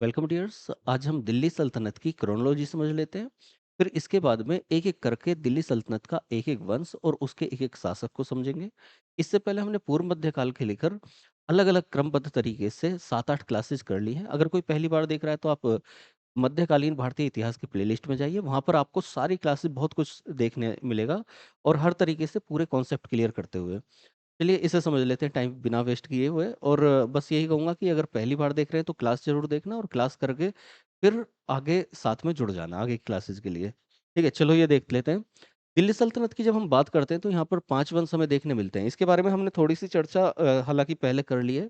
Welcome dears. आज हम दिल्ली सल्तनत की क्रोनोलॉजी समझ लेते हैं। फिर इसके बाद में एक एक करके दिल्ली सल्तनत का एक एक वंश और उसके एक एक शासक को समझेंगे। इससे पहले हमने पूर्व मध्यकाल के लेकर अलग अलग क्रमबद्ध तरीके से 7-8 क्लासेस कर ली हैं। अगर कोई पहली बार देख रहा है तो आप मध्यकालीन भारतीय इतिहास की प्लेलिस्ट में जाइए, वहाँ पर आपको सारी क्लासेस बहुत कुछ देखने मिलेगा और हर तरीके से पूरे कॉन्सेप्ट क्लियर करते हुए। चलिए इसे समझ लेते हैं टाइम बिना वेस्ट किए हुए। और बस यही कहूँगा कि अगर पहली बार देख रहे हैं तो क्लास ज़रूर देखना और क्लास करके फिर आगे साथ में जुड़ जाना आगे की क्लासेस के लिए। ठीक है, चलो ये देख लेते हैं। दिल्ली सल्तनत की जब हम बात करते हैं तो यहाँ पर 5 वंश हमें देखने मिलते हैं। इसके बारे में हमने थोड़ी-सी चर्चा हालाँकि पहले कर ली है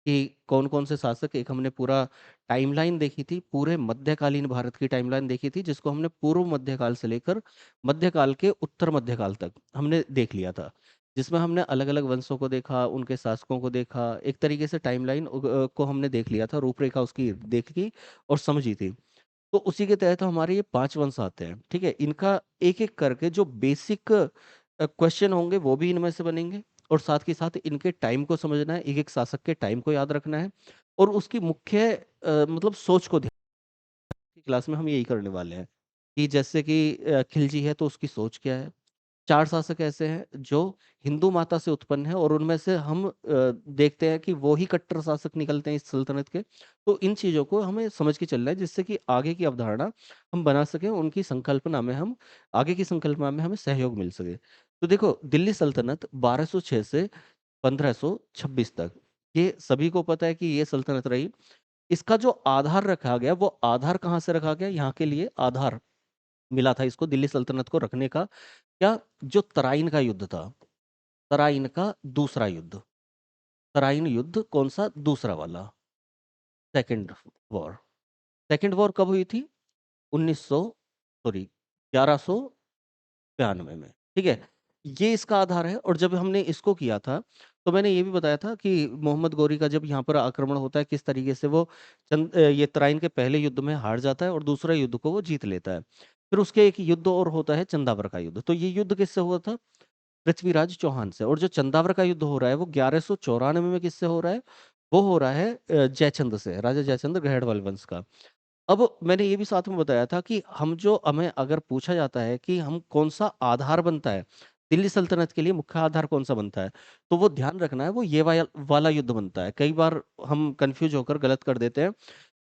कि कौन-कौन से शासक। एक हमने पूरा टाइमलाइन देखी थी, पूरे मध्यकालीन भारत की टाइमलाइन देखी थी जिसको हमने पूर्व मध्यकाल से लेकर मध्यकाल के उत्तर मध्यकाल तक हमने देख लिया था। जिसमें हमने अलग-अलग वंशों को देखा, उनके शासकों को देखा, एक तरीके से टाइमलाइन को हमने देख लिया था, रूपरेखा उसकी देखी और समझी थी। तो उसी के तहत हमारे ये 5 वंश आते हैं, ठीक है? इनका एक-एक करके जो बेसिक क्वेश्चन होंगे वो भी इनमें से बनेंगे और साथ के साथ इनके टाइम को समझना है, एक-एक शासक के टाइम को याद रखना है और उसकी मुख्य मतलब सोच को ध्यान की क्लास में हम यही करने वाले हैं कि जैसे कि खिलजी है तो उसकी सोच क्या है? 4 शासक ऐसे हैं जो हिंदू माता से उत्पन्न हैं और उनमें से हम देखते हैं कि वो ही कट्टर शासक निकलते हैं इस सल्तनत के। तो इन चीज़ों को हमें समझ के चलना है जिससे कि आगे की अवधारणा हम बना सकें, उनकी संकल्पना में हम आगे की संकल्पना में हमें सहयोग मिल सके। तो देखो दिल्ली सल्तनत 1206 से 1526 तक, ये सभी को पता है कि ये सल्तनत रही। इसका जो आधार रखा गया वो आधार कहाँ से रखा गया? यहाँ के लिए आधार मिला था इसको दिल्ली सल्तनत को रखने का। क्या? जो तराइन का युद्ध था, तराइन का दूसरा युद्ध। तराइन युद्ध कौन-सा? दूसरा वाला, सेकंड वॉर। सेकंड वॉर कब हुई थी? 1900 सॉरी 1192 में, ठीक है? ये इसका आधार है और जब हमने इसको किया था, तो मैंने ये भी बताया था कि मोहम्मद गौरी का जब यहाँ पर आक्रमण होता है, किस तरीके से वो ये तराइन के पहले युद्ध में हार जाता है और दूसरे युद्ध को वो जीत लेता है। फिर उसके एक युद्ध और होता है चंदावर का युद्ध। तो ये युद्ध किससे हुआ था? पृथ्वीराज चौहान से। और जो चंदावर का युद्ध हो रहा है वो 1194 में किससे हो रहा है? वो हो रहा है जयचंद से, राजा जयचंद गहड़वाल वंश का। अब मैंने ये भी साथ में बताया था कि हम जो हमें अगर पूछा जाता है कि हम कौन-सा आधार बनता है, दिल्ली सल्तनत के लिए मुख्य आधार कौन-सा बनता है? तो वो ध्यान रखना है वो ये वाला युद्ध बनता है। कई बार हम कन्फ्यूज़ होकर गलत कर देते हैं।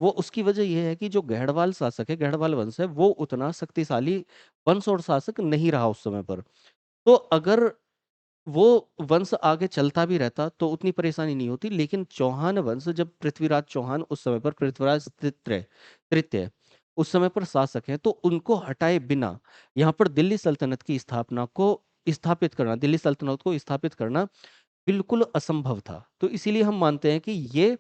वो उसकी वजह ये है कि जो गहड़वाल शासक है, गहड़वाल वंश है, वो उतना शक्तिशाली वंश और शासक नहीं रहा उस समय पर। तो अगर वो वंश आगे चलता भी रहता तो उतनी परेशानी नहीं होती, लेकिन चौहान वंश जब पृथ्वीराज चौहान उस समय पर पृथ्वीराज तृतीय उस समय पर शासक हैं तो उनको हटाए बिना यहाँ पर दिल्ली सल्तनत की स्थापना को स्थापित करना, दिल्ली सल्तनत को स्थापित करना बिल्कुल असंभव था। तो इसीलिए हम मानते हैं कि ये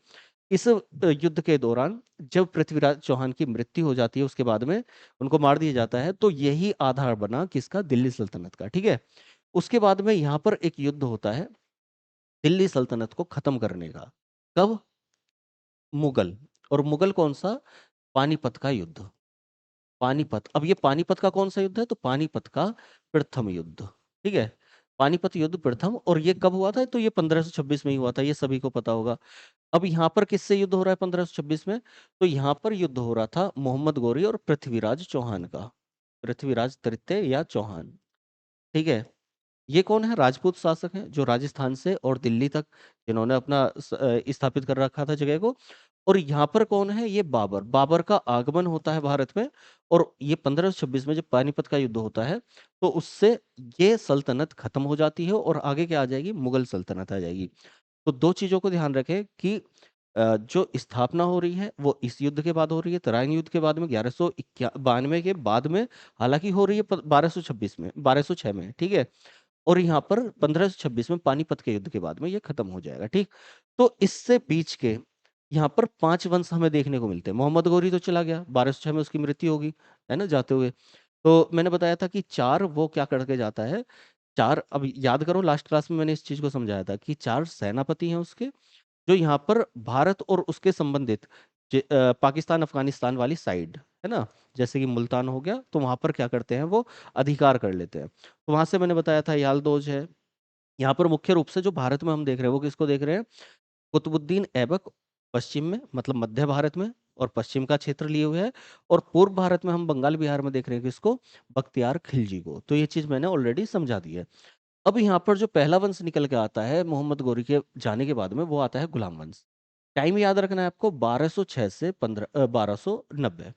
इस युद्ध के दौरान जब पृथ्वीराज चौहान की मृत्यु हो जाती है उसके बाद में उनको मार दिया जाता है तो यही आधार बना किसका? दिल्ली सल्तनत का, ठीक है? उसके बाद में यहाँ पर एक युद्ध होता है दिल्ली सल्तनत को खत्म करने का। कब? मुगल। और मुगल कौन-सा? पानीपत का युद्ध। पानीपत। अब ये पानीपत का कौन-सा युद्ध है? तो पानीपत का प्रथम युद्ध, ठीक है? पानीपत युद्ध प्रथम। और ये कब हुआ था? तो ये 1526 में ही हुआ था, ये सभी को पता होगा। अब यहाँ पर किससे युद्ध हो रहा है 1526 में? तो यहाँ पर युद्ध हो रहा था मोहम्मद गौरी और पृथ्वीराज चौहान का। पृथ्वीराज तृतीय या चौहान, ठीक है? ये कौन है? राजपूत शासक हैं जो राजस्थान से और दिल्ली तक जिन्होंने अपना स्थापित कर रखा था जगह को। और यहाँ पर कौन है? ये बाबर। बाबर का आगमन होता है भारत में और ये 1526 में जब पानीपत का युद्ध होता है तो उससे ये सल्तनत खत्म हो जाती है और आगे क्या आ जाएगी? मुगल सल्तनत आ जाएगी। तो 2 चीज़ों को ध्यान रखें कि जो स्थापना हो रही है वो इस युद्ध के बाद हो रही है, तराइन युद्ध के बाद में 1192 के बाद में, हालाँकि हो रही है 1226 में, 1206 में, ठीक है? और यहाँ पर 1526 में पानीपत के युद्ध के बाद में ये खत्म हो जाएगा, ठीक? तो इससे बीच के यहाँ पर 5 वंश हमें देखने को मिलते हैं। मोहम्मद गौरी तो चला गया, 1206 में उसकी मृत्यु होगी, है ना? जाते हुए। तो मैंने बताया था कि 4 वो क्या करके जाता है, 4 अब याद करो लास्ट क्लास में मैंने इस चीज़ को समझाया था कि 4 सेनापति हैं उसके, जो यहाँ पर भारत और उसके संबंधित पाकिस्तान, अफ़गानिस्तान वाली साइड, है ना? जैसे कि मुल्तान हो गया, तो वहाँ पर क्या करते हैं वो अधिकार कर लेते हैं। तो वहाँ से मैंने बताया था यालदोज है। यहाँ पर मुख्य रूप से जो भारत में हम देख रहे हैं, वो किसको देख रहे हैं? कुतुबुद्दीन ऐबक पश्चिम में मतलब मध्य भारत में, और पश्चिम का क्षेत्र लिए हुए है, और पूर्व भारत में हम बंगाल बिहार में देख रहे हैं किसको, बख्तियार खिलजी को। तो ये चीज मैंने ऑलरेडी समझा दी है। अब यहाँ पर जो पहला वंश निकल के आता है मोहम्मद गौरी के जाने के बाद में, वो आता है गुलाम वंश। टाइम याद रखना है आपको, 1206 से 1290।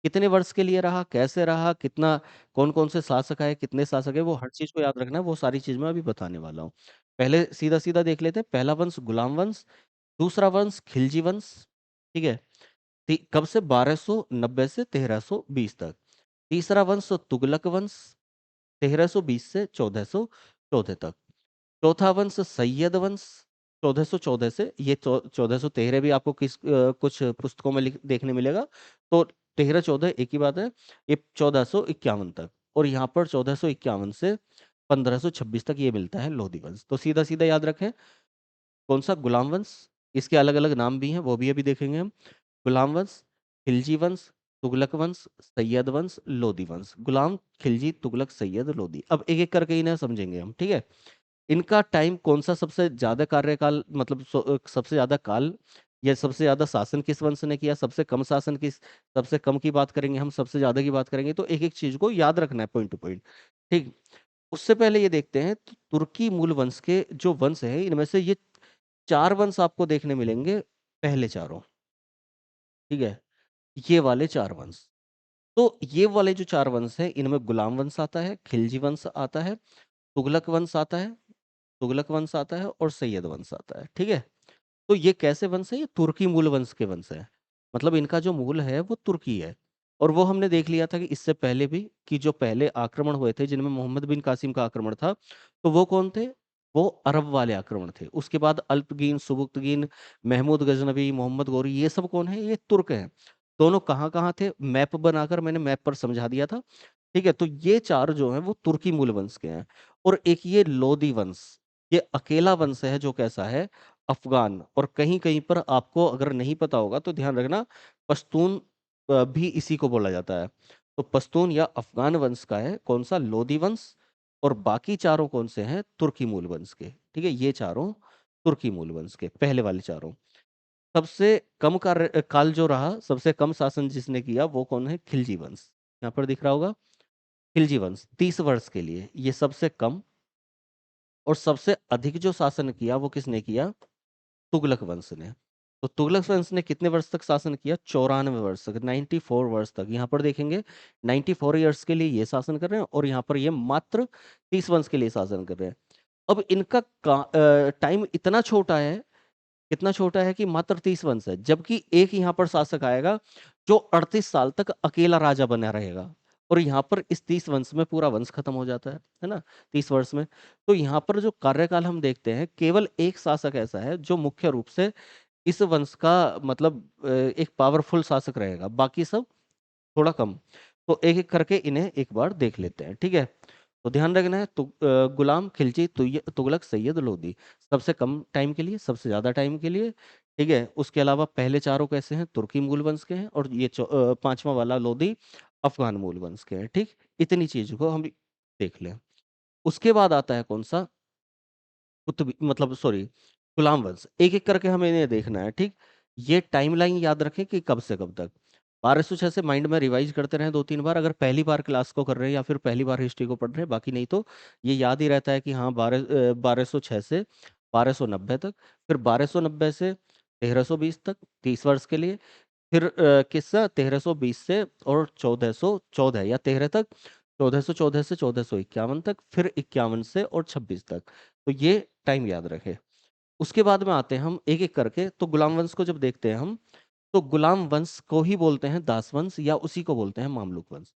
कितने वर्ष के लिए रहा, कैसे रहा, कितना, कौन कौन से शासक आए, कितने शासक है, वो हर चीज को याद रखना है। वो सारी चीज मैं अभी बताने वाला हूँ। पहले सीधा सीधा देख लेते हैं। पहला वंश गुलाम वंश, दूसरा वंश खिलजी वंश। ठीक है। कब से, 1290 से 1320 तक। तीसरा वंश तुगलक वंश, 1320 से 1414 तक। चौथा वंश सैयद वंश, 1414 से, ये 1413 भी आपको कुछ पुस्तकों में देखने मिलेगा। तो 1314 एक ही बात है। ये 1451 तक, और यहाँ पर 1451 से 1526 तक ये मिलता है लोधी वंश। तो सीधा सीधा याद रखें, कौन सा, गुलाम वंश। इसके अलग अलग नाम भी हैं, वो भी अभी देखेंगे हम। गुलाम वंश, खिलजी वंश, तुगलक वंश, सैयद वंश, लोधी वंश। गुलाम, खिलजी, तुगलक, सैयद, लोधी। अब एक एक करके इन्हें समझेंगे हम, ठीक है। इनका टाइम कौन सा, सबसे ज्यादा कार्यकाल, मतलब सबसे ज्यादा काल, या सबसे ज्यादा शासन किस वंश ने किया, सबसे कम शासन किस, सबसे कम की बात करेंगे हम, सबसे ज्यादा की बात करेंगे। तो एक एक चीज को याद रखना है पॉइंट टू पॉइंट। ठीक। उससे पहले ये देखते हैं, तो तुर्की मूल वंश के जो वंश है, इनमें से ये चार वंश आपको देखने मिलेंगे, पहले चारों। ठीक है। ये वाले चार वंश। तो ये वाले जो चार वंश हैं, इनमें गुलाम वंश आता है, खिलजी वंश आता है, तुगलक वंश आता है, तुगलक वंश आता है, और सैयद वंश आता है। ठीक है। तो ये कैसे वंश है, ये तुर्की मूल वंश के वंश है। मतलब इनका जो मूल है वो तुर्की है। और वो हमने देख लिया था कि इससे पहले भी, कि जो पहले आक्रमण हुए थे जिनमें मोहम्मद बिन कासिम का आक्रमण था, तो वो कौन थे, वो अरब वाले आक्रमण थे। उसके बाद अल्पगीन, सुबुक्तगीन, महमूद गजनवी, मोहम्मद गौरी, ये सब कौन है, ये तुर्क हैं। दोनों कहाँ कहाँ थे, मैप बनाकर मैंने मैप पर समझा दिया था। ठीक है। तो ये चार जो हैं वो तुर्की मूल वंश के हैं। और एक ये लोदी वंश, ये अकेला वंश है जो कैसा है, अफगान। और कहीं कहीं पर आपको अगर नहीं पता होगा तो ध्यान रखना, पश्तून भी इसी को बोला जाता है। तो पश्तून या अफगान वंश का है कौन सा, लोदी वंश। और बाकी चारों कौन से हैं, तुर्की मूल वंश के। ठीक है। ये चारों तुर्की मूल वंश के, पहले वाले चारों। सबसे कम काल जो रहा, सबसे कम शासन जिसने किया, वो कौन है, खिलजी वंश। यहाँ पर दिख रहा होगा, खिलजी वंश 30 वर्ष के लिए, ये सबसे कम। और सबसे अधिक जो शासन किया वो किसने किया, तुगलक वंश ने। तो तुगलक वंश ने कितने वर्ष तक शासन किया, 94 वर्ष तक, 94 वर्ष तक। यहाँ पर देखेंगे 94 ईयर्स के लिए ये शासन कर रहे हैं, और यहाँ पर ये मात्र 30 वर्ष के लिए शासन कर रहे हैं। अब इनका टाइम इतना छोटा है, कितना छोटा है, कि मात्र 30 वर्ष है। जबकि एक यहाँ पर शासक आएगा जो 38 साल तक अकेला राजा बना रहेगा, और यहाँ पर इस 30 वर्ष में पूरा वंश खत्म हो जाता है ना, 30 वर्ष में। तो यहाँ पर जो कार्यकाल हम देखते हैं, केवल एक शासक ऐसा है जो मुख्य रूप से इस वंश का, मतलब एक पावरफुल शासक रहेगा, बाकी सब थोड़ा कम। तो एक एक करके इन्हें एक बार देख लेते हैं, ठीक है। तो ध्यान रखना है, गुलाम, खिलजी, तुगलक, सैयद, लोदी। सबसे कम टाइम के लिए, सबसे ज्यादा टाइम के लिए। ठीक है। उसके अलावा पहले चारों कैसे हैं, तुर्की मूल वंश के हैं, और ये पांचवा वाला लोदी अफगान मूल वंश के हैं। ठीक। इतनी चीज को हम देख लें। उसके बाद आता है कौन सा, कुतुब, मतलब सॉरी, गुलाम वंश। एक एक करके हमें इन्हें देखना है, ठीक। ये टाइमलाइन याद रखें कि कब से कब तक। 1206 से माइंड में रिवाइज करते रहें 2-3 बार, अगर पहली बार क्लास को कर रहे हैं या फिर पहली बार हिस्ट्री को पढ़ रहे हैं। बाकी नहीं तो ये याद ही रहता है कि हाँ, 1206 से 1290 तक, फिर 1290 से 1320 तक, 30 वर्ष के लिए। फिर किस्सा 1320 से और 1414 या 13 तक, 1414 से 1451 तक, फिर 51 से और 26 तक। तो ये टाइम याद रखे। उसके बाद में आते हैं हम एक एक करके। तो गुलाम वंश को जब देखते हैं हम, तो गुलाम वंश को ही बोलते हैं दास वंश, या उसी को बोलते हैं मामलुक वंश।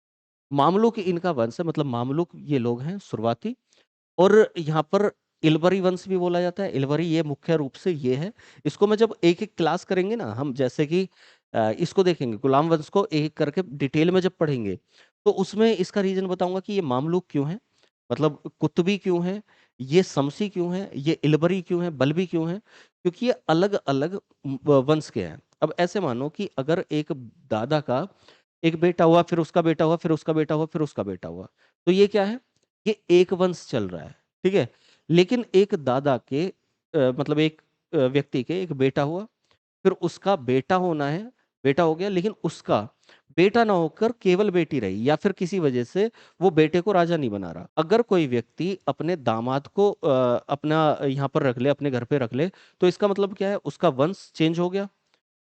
मामलुक इनका वंश है, मतलब मामलुक ये लोग हैं शुरुआती। और यहाँ पर इलवरी वंश भी बोला जाता है। इलवरी ये मुख्य रूप से ये है। इसको मैं जब एक एक क्लास करेंगे ना हम, जैसे कि इसको देखेंगे गुलाम वंश को एक एक करके डिटेल में जब पढ़ेंगे, तो उसमें इसका रीजन बताऊंगा कि ये मामलुक क्यों है, मतलब कुतुबी क्यों है, ये शमसी क्यों है, ये इलबरी क्यों है, बल्बी क्यों है, क्योंकि ये अलग अलग वंश के हैं। अब ऐसे मानो कि अगर एक दादा का एक बेटा हुआ, फिर उसका बेटा हुआ, फिर उसका बेटा हुआ, फिर उसका बेटा हुआ, तो ये क्या है, ये एक वंश चल रहा है। ठीक है। लेकिन एक दादा के मतलब एक व्यक्ति के एक बेटा हुआ, फिर उसका बेटा होना है, बेटा हो गया, लेकिन उसका बेटा ना होकर केवल बेटी रही, या फिर किसी वजह से वो बेटे को राजा नहीं बना रहा। अगर कोई व्यक्ति अपने दामाद को अपना यहाँ पर रख ले, अपने घर पे रख ले, तो इसका मतलब क्या है, उसका वंश चेंज हो गया,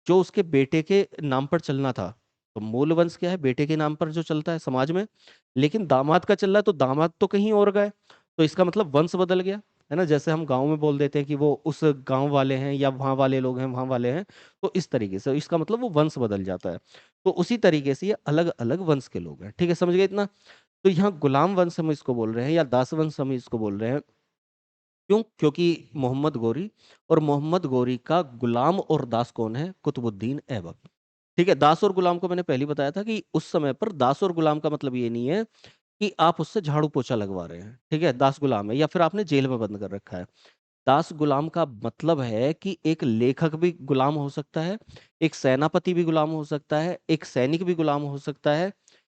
जो उसके बेटे के नाम पर चलना था। तो मूल वंश क्या है, बेटे के नाम पर जो चलता है समाज में, लेकिन दामाद का चल रहा है, तो दामाद तो कहीं और गए, तो इसका मतलब वंश बदल गया, है ना। जैसे हम गांव में बोल देते हैं कि वो उस गांव वाले हैं, या वहां वाले लोग हैं, वहां वाले हैं, तो इस तरीके से इसका मतलब वो वंश बदल जाता है। तो उसी तरीके से ये अलग अलग वंश के लोग हैं, ठीक है, समझ गए इतना। तो यहाँ गुलाम वंश हम इसको बोल रहे हैं, या दास वंश हम इसको बोल रहे हैं। क्यों? क्योंकि मोहम्मद गोरी, और मोहम्मद गोरी का गुलाम और दास कौन है, कुतुबुद्दीन ऐबक। ठीक है, दास और गुलाम को मैंने पहले ही बताया था कि उस समय पर दास और गुलाम का मतलब ये नहीं है कि आप उससे झाड़ू पोछा लगवा रहे हैं, ठीक है, दास गुलाम है, या फिर आपने जेल में बंद कर रखा है। दास गुलाम का मतलब है कि एक लेखक भी गुलाम हो सकता है, एक सेनापति भी गुलाम हो सकता है, एक सैनिक भी गुलाम हो सकता है,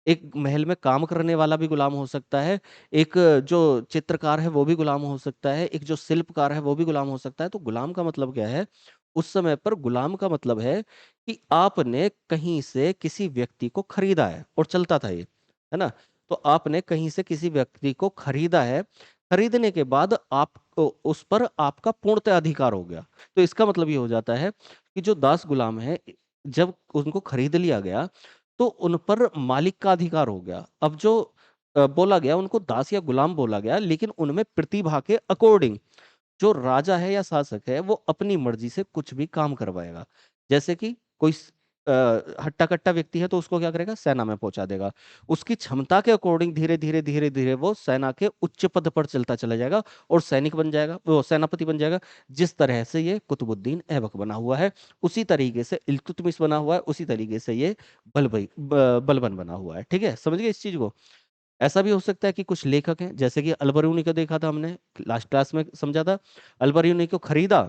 एक महल में काम करने वाला भी गुलाम हो सकता है, एक जो चित्रकार है वो भी गुलाम हो सकता है, एक जो शिल्पकार है वो भी गुलाम हो सकता है। तो गुलाम का मतलब क्या है, उस समय पर गुलाम का मतलब है कि आपने कहीं से किसी व्यक्ति को खरीदा है, और चलता था ये, है ना। तो आपने कहीं से किसी व्यक्ति को खरीदा है, खरीदने के बाद आप उस पर आपका पूर्णतः अधिकार हो गया। तो इसका मतलब ये हो जाता है कि जो दास गुलाम है, जब उनको खरीद लिया गया, तो उन पर मालिक का अधिकार हो गया। अब जो बोला गया, उनको दास या गुलाम बोला गया, लेकिन उनमें प्रतिभा के अकॉर्डिंग जो राजा है या शासक है, वो अपनी मर्जी से कुछ भी काम करवाएगा। जैसे कि कोई हट्टा कट्टा व्यक्ति है, तो उसको क्या करेगा, सेना में पहुंचा देगा। उसकी क्षमता के अकॉर्डिंग धीरे धीरे धीरे धीरे वो सेना के उच्च पद पर चलता चला जाएगा, और सैनिक बन जाएगा, वो सेनापति बन जाएगा। जिस तरह से ये कुतुबुद्दीन ऐबक बना हुआ है, उसी तरीके से इल्तुतमिश बना हुआ है, उसी तरीके से ये बलबन बना हुआ है। ठीक है, समझ गए इस चीज को। ऐसा भी हो सकता है कि कुछ लेखक हैं, जैसे कि अलबरूनी को देखा था हमने, लास्ट क्लास में समझा था। अलबरूनी को खरीदा,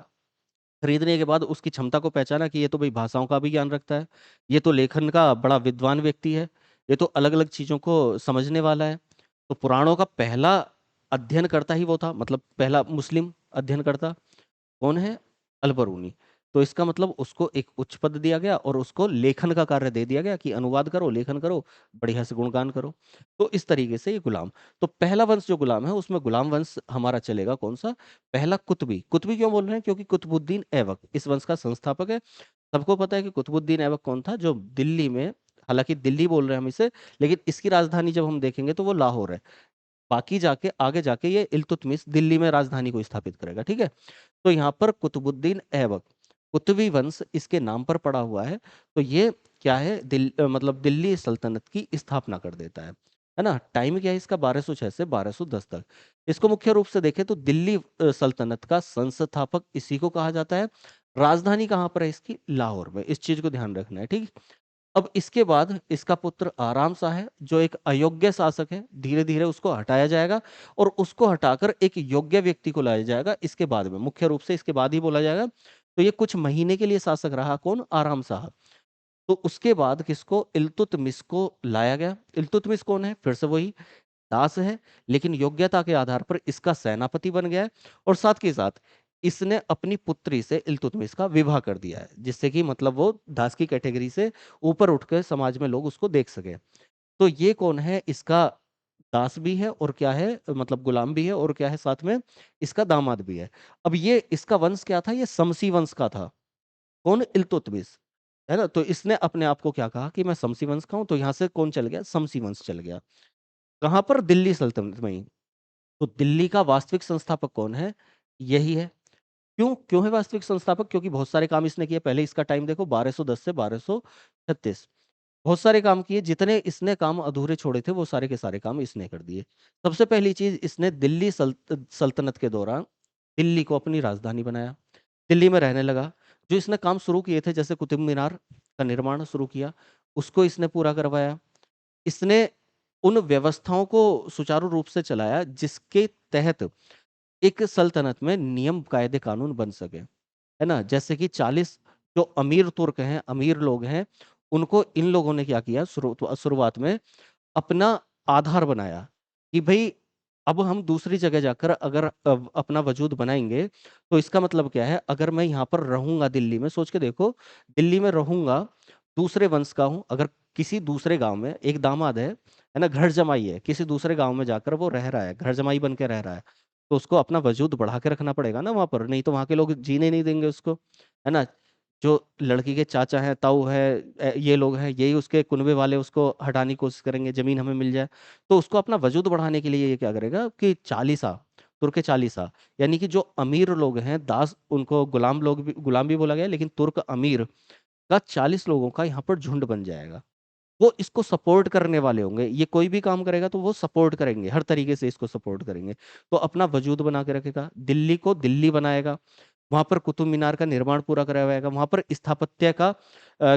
खरीदने के बाद उसकी क्षमता को पहचाना कि ये तो भाई भाषाओं का भी ज्ञान रखता है, ये तो लेखन का बड़ा विद्वान व्यक्ति है, ये तो अलग अलग चीजों को समझने वाला है। तो पुराणों का पहला अध्ययनकर्ता ही वो था, मतलब पहला मुस्लिम अध्ययनकर्ता कौन है, अलबरूनी। तो इसका मतलब उसको एक उच्च पद दिया गया, और उसको लेखन का कार्य दे दिया गया कि अनुवाद करो, लेखन करो, बढ़िया से गुणगान करो। तो इस तरीके से ये गुलाम। तो पहला वंश जो गुलाम है, उसमें गुलाम वंश हमारा चलेगा कौन सा, पहला कुतुबी। कुतुबी क्यों बोल रहे हैं, क्योंकि कुतुबुद्दीन ऐबक इस वंश का संस्थापक है। सबको पता है कि कुतुबुद्दीन ऐबक कौन था, जो दिल्ली में, हालांकि दिल्ली बोल रहे हैं हम इसे, लेकिन इसकी राजधानी जब हम देखेंगे तो वो लाहौर है। बाकी जाके आगे जाके ये इल्तुतमिश दिल्ली में राजधानी को स्थापित करेगा, ठीक है। तो यहाँ पर कुतुबुद्दीन ऐबक, कुतुबी वंश इसके नाम पर पड़ा हुआ है। तो ये क्या है, मतलब दिल्ली सल्तनत की स्थापना कर देता है ना। टाइम क्या है इसका, 1206 से 1210 तक। इसको मुख्य रूप से देखें तो दिल्ली सल्तनत का संस्थापक इसी को कहा जाता है। राजधानी कहाँ पर है इसकी, लाहौर में। इस चीज को ध्यान रखना है, ठीक। अब इसके बाद इसका पुत्र आराम शाह है, जो एक अयोग्य शासक है। धीरे धीरे उसको हटाया जाएगा, और उसको हटाकर एक योग्य व्यक्ति को लाया जाएगा इसके बाद में, मुख्य रूप से इसके बाद ही बोला जाएगा। तो ये कुछ महीने के लिए शासक रहा, कौन, आराम शाह। तो उसके बाद किसको, इल्तुतमिश को लाया गया। इल्तुतमिश कौन है, फिर से वही दास है, लेकिन योग्यता के आधार पर इसका सेनापति बन गया है। और साथ के साथ इसने अपनी पुत्री से इल्तुतमिश का विवाह कर दिया है, जिससे कि मतलब वो दास की कैटेगरी से ऊपर उठ के समाज में लोग उसको देख सके। तो ये कौन है, इसका दास भी है, और क्या है, मतलब गुलाम भी है, और क्या है साथ में, इसका दामाद भी है। अब ये इसका वंश क्या था, ये शमसी वंश का था। कौन, इल्तुतमिश, है ना। तो इसने अपने आप को क्या कहा कि मैं शमसी वंश का हूं, तो यहाँ से कौन चल गया, शमसी वंश चल गया। कहाँ पर, दिल्ली सल्तनत में ही। तो दिल्ली का वास्तविक संस्थापक कौन है, यही है। क्यों क्यों है वास्तविक संस्थापक, क्योंकि बहुत सारे काम इसने किए। पहले इसका टाइम देखो, 1210 से 1236, बहुत सारे काम किए। जितने इसने काम अधूरे छोड़े थे, वो सारे के सारे काम इसने कर दिए। सबसे पहली चीज, इसने दिल्ली सल्तनत के दौरान दिल्ली को अपनी राजधानी बनाया, दिल्ली में रहने लगा। जो इसने काम शुरू किए थे, जैसे कुतुब मीनार का निर्माण शुरू किया, उसको इसने पूरा करवाया। इसने उन व्यवस्थाओं को सुचारू रूप से चलाया जिसके तहत एक सल्तनत में नियम कायदे कानून बन सके, है ना। जैसे कि 40 जो अमीर तुर्क हैं, अमीर लोग हैं, उनको इन लोगों ने क्या किया, शुरुआत में अपना आधार बनाया कि भाई अब हम दूसरी जगह जाकर अगर अपना वजूद बनाएंगे, तो इसका मतलब क्या है, अगर मैं यहाँ पर रहूंगा दिल्ली में, सोच के देखो, दिल्ली में रहूंगा, दूसरे वंश का हूँ, अगर किसी दूसरे गाँव में एक दामाद है ना, घर जमाई है, किसी दूसरे गाँव में जाकर वो रह रहा है, घर जमाई बन के रह रहा है, तो उसको अपना वजूद बढ़ा के रखना पड़ेगा ना वहाँ पर, नहीं तो वहाँ के लोग जीने नहीं देंगे उसको, है ना? जो लड़की के चाचा हैं, ताऊ है, ये लोग हैं, यही उसके कुनबे वाले उसको हटाने की कोशिश करेंगे, जमीन हमें मिल जाए। तो उसको अपना वजूद बढ़ाने के लिए ये क्या करेगा कि चालीसा, तुर्क चालीसा, यानी कि जो अमीर लोग हैं, दास, उनको गुलाम लोग भी, गुलाम भी बोला गया है, लेकिन तुर्क अमीर का 40 लोगों का यहाँ पर झुंड बन जाएगा। वो इसको सपोर्ट करने वाले होंगे, ये कोई भी काम करेगा तो वो सपोर्ट करेंगे, हर तरीके से इसको सपोर्ट करेंगे। तो अपना वजूद बना के रखेगा, दिल्ली को दिल्ली बनाएगा, वहां पर कुतुब मीनार का निर्माण पूरा करवाएगा, वहां पर स्थापत्य का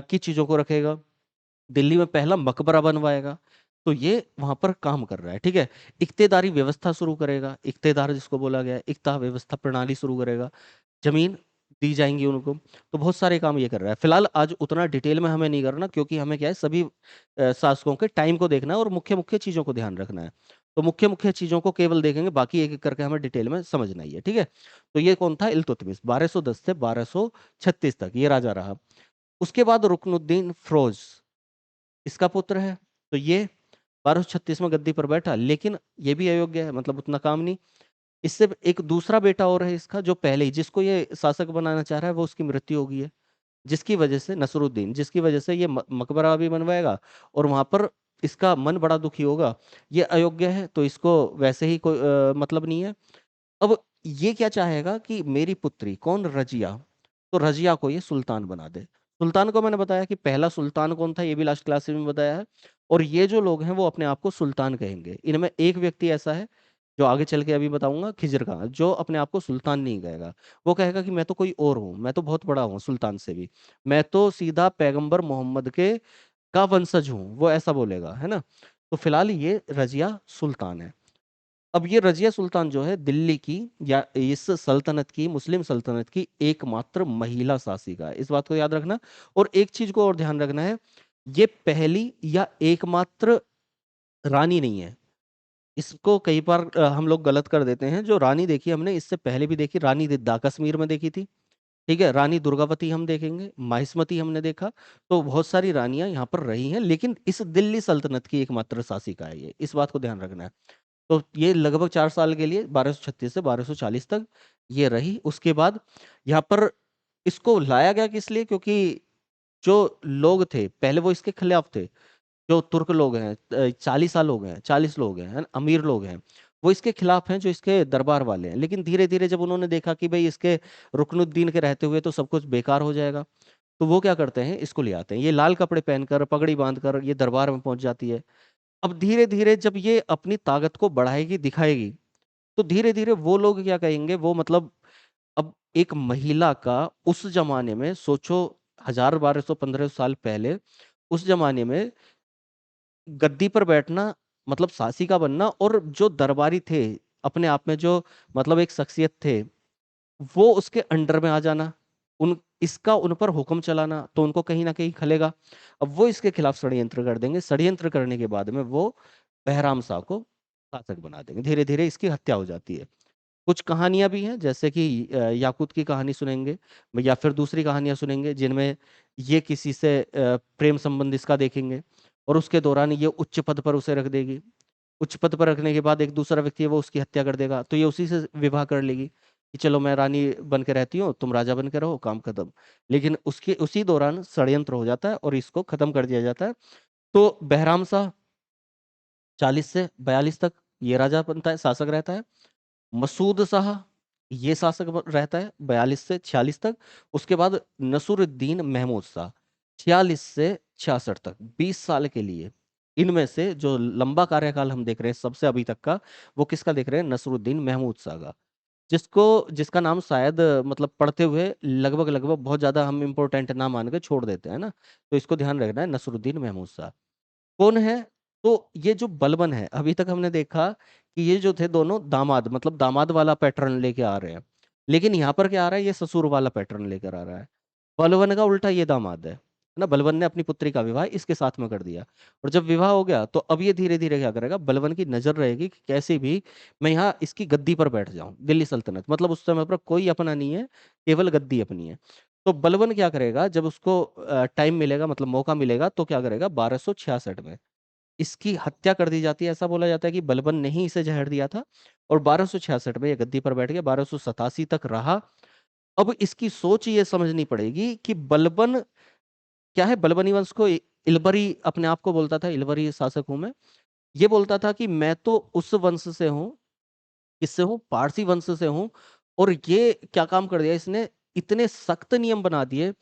की चीजों को रखेगा, दिल्ली में पहला मकबरा बनवाएगा। तो ये वहां पर काम कर रहा है, ठीक है। इक्तेदारी व्यवस्था शुरू करेगा, इक्तेदार जिसको बोला गया है, इक्ता व्यवस्था प्रणाली शुरू करेगा, जमीन दी जाएंगी उनको। तो बहुत सारे काम ये कर रहा है। फिलहाल आज उतना डिटेल में हमें नहीं करना, क्योंकि हमें क्या है, सभी शासकों के टाइम को देखना है और मुख्य मुख्य चीजों को ध्यान रखना है। तो मुख्य मुख्य चीजों को केवल देखेंगे, बाकी एक एक करके हमें डिटेल में समझना ही है, ठीक है। तो ये कौन था? इल्तुतमिश, 1210 से 1236 तक ये राजा रहा। उसके बाद रुकनुद्दीन फिरोज इसका पुत्र है। तो ये 1236 में गद्दी पर बैठा, लेकिन ये भी अयोग्य है, मतलब उतना काम नहीं। इससे एक दूसरा बेटा और है इसका, जो पहले ही, जिसको ये शासक बनाना चाह रहा है, वो उसकी मृत्यु हो गई है, जिसकी वजह से नसरुद्दीन, जिसकी वजह से ये मकबरा भी बनवाएगा, और वहां पर इसका मन बड़ा दुखी होगा। ये अयोग्य है तो इसको वैसे ही कोई मतलब नहीं है। अब ये क्या चाहेगा कि मेरी पुत्री कौन, रजिया, तो रजिया को ये सुल्तान बना दे। सुल्तान को मैंने बताया कि पहला सुल्तान कौन था, ये भी लास्ट क्लास में बताया है। और ये जो लोग हैं वो अपने आप को सुल्तान कहेंगे। इनमें एक व्यक्ति ऐसा है, जो आगे चल के अभी बताऊंगा, खिज्र का, जो अपने आप को सुल्तान नहीं कहेगा। वो कहेगा कि मैं तो कोई और हूँ, मैं तो बहुत बड़ा हूँ सुल्तान से भी, मैं तो सीधा पैगंबर मोहम्मद के का वंशज हूँ, वो ऐसा बोलेगा, है ना। तो फिलहाल ये रजिया सुल्तान है। अब ये रजिया सुल्तान जो है, दिल्ली की या इस सल्तनत की, मुस्लिम सल्तनत की एकमात्र महिला शासिका है, इस बात को याद रखना। और एक चीज को और ध्यान रखना है, ये पहली या एकमात्र रानी नहीं है। इसको कई बार हम लोग गलत कर देते हैं। जो रानी देखी हमने, इससे पहले भी देखी, रानी दिद्दा कश्मीर में देखी थी, ठीक है। रानी दुर्गावती हम देखेंगे, माहिस्मती हमने देखा। तो बहुत सारी रानियां यहाँ पर रही हैं, लेकिन इस दिल्ली सल्तनत की एकमात्र शासिका है ये, इस बात को ध्यान रखना है। तो ये लगभग 4 साल के लिए, 1236 से 1240 तक ये रही। उसके बाद यहाँ पर इसको लाया गया किस लिए? क्योंकि जो लोग थे पहले वो इसके खिलाफ थे, जो तुर्क लोग हैं, 40 लोग हैं, 40 लोग हैं, है ना, अमीर लोग हैं, वो इसके खिलाफ हैं, जो इसके दरबार वाले हैं। लेकिन धीरे धीरे जब उन्होंने देखा कि भाई इसके रुकनुद्दीन के रहते हुए तो सब कुछ बेकार हो जाएगा, तो वो क्या करते हैं, इसको ले आते हैं। ये लाल कपड़े पहनकर, पगड़ी बांधकर ये दरबार में पहुंच जाती है। अब धीरे धीरे जब ये अपनी ताकत को बढ़ाएगी, दिखाएगी, तो धीरे धीरे वो लोग क्या कहेंगे, वो मतलब, अब एक महिला का उस जमाने में सोचो, 1000, 1200, 1500 साल पहले, उस जमाने में गद्दी पर बैठना, मतलब सासी का बनना, और जो दरबारी थे, अपने आप में जो, मतलब एक शख्सियत थे, वो उसके अंडर में आ जाना, उन इसका उन पर हुक्म चलाना, तो उनको कहीं ना कहीं खलेगा। अब वो इसके खिलाफ षड्यंत्र कर देंगे, षड्यंत्र करने के बाद में वो बहराम शाह को शासक बना देंगे। धीरे धीरे इसकी हत्या हो जाती है। कुछ कहानियां भी हैं, जैसे कि याकूत की कहानी सुनेंगे, या फिर दूसरी कहानियां सुनेंगे जिनमें ये किसी से प्रेम संबंध इसका देखेंगे, और उसके दौरान ये उच्च पद पर उसे रख देगी। उच्च पद पर रखने के बाद एक दूसरा व्यक्ति है, वो उसकी हत्या कर देगा, तो ये उसी से विवाह कर लेगी कि चलो मैं रानी बन के रहती हूँ, तुम राजा बन के रहो, काम खत्म। लेकिन उसके उसी दौरान षड्यंत्र हो जाता है और इसको खत्म कर दिया जाता है। तो बहराम शाह 40 से 42 तक ये राजा बनता है, शासक रहता है। मसूद शाह ये शासक रहता है 42 से 46 तक। उसके बाद नसरुद्दीन महमूद शाह 46 से 66 तक, 20 साल के लिए। इनमें से जो लंबा कार्यकाल हम देख रहे हैं सबसे अभी तक का, वो किसका देख रहे हैं? नसरुद्दीन महमूद शाह का, जिसको जिसका नाम शायद मतलब पढ़ते हुए लगभग लगभग बहुत ज्यादा हम इंपॉर्टेंट ना मान के छोड़ देते हैं ना। तो इसको ध्यान रखना है, नसरुद्दीन महमूद शाह कौन है? तो ये जो बलबन है, अभी तक हमने देखा कि ये जो थे दोनों दामाद, मतलब दामाद वाला पैटर्न लेके आ रहे हैं, लेकिन यहाँ पर क्या आ रहा है, ये ससुर वाला पैटर्न लेकर आ रहा है। बलबन का उल्टा ये दामाद है ना। बलबन ने अपनी पुत्री का विवाह इसके साथ में कर दिया, और जब विवाह हो गया तो अब ये धीरे धीरे क्या करेगा, बलबन की नजर रहेगी कि कैसे भी मैं यहाँ इसकी गद्दी पर बैठ जाऊं, दिल्ली सल्तनत, मतलब उस समय पर कोई अपना नहीं है, केवल गद्दी अपनी है। तो बलबन क्या करेगा जब उसको टाइम मिलेगा, मतलब मौका मिलेगा, तो क्या करेगा 1266 में इसकी हत्या कर दी जाती है। ऐसा बोला जाता है कि बलबन ने ही इसे जहर दिया था, और 1266 में ये गद्दी पर बैठ गया, 1287 तक रहा। अब इसकी सोच ये समझनी पड़ेगी कि बलबन क्या है। बलबनी वंश को इलबरी अपने आप को बोलता था, इलबरी शासक हूं मैं। ये बोलता था कि मैं तो उस वंश से हूं, किससे हूं, पारसी वंश से हूं। और ये क्या काम कर दिया इसने, इतने सख्त नियम बना दिए।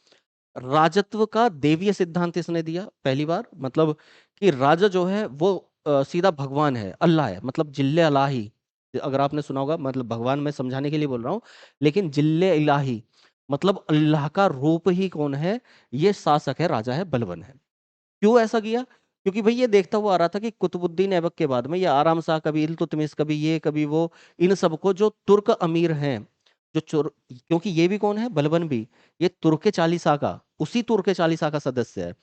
राजत्व का देवीय सिद्धांत इसने दिया पहली बार, मतलब कि राजा जो है वो सीधा भगवान है, अल्लाह है, मतलब जिल्ले अलाही। अगर आपने सुना होगा, मतलब भगवान मैं समझाने के लिए बोल रहा हूँ, लेकिन जिल्ले इलाही मतलब अल्लाह का रूप ही कौन है, ये शासक है, राजा है, बलबन है। क्यों ऐसा किया? क्योंकि भाई ये देखता हुआ आ रहा था कि कुतुबुद्दीन ऐबक के बाद में ये आराम शाह, कभी इल्तुतमिश, कभी ये कभी वो, इन सबको जो तुर्क अमीर हैं, जो चुर क्योंकि ये भी कौन है, बलबन भी, ये तुर्के चालीसा का, उसी तुर्के चालीसा का सदस्य है।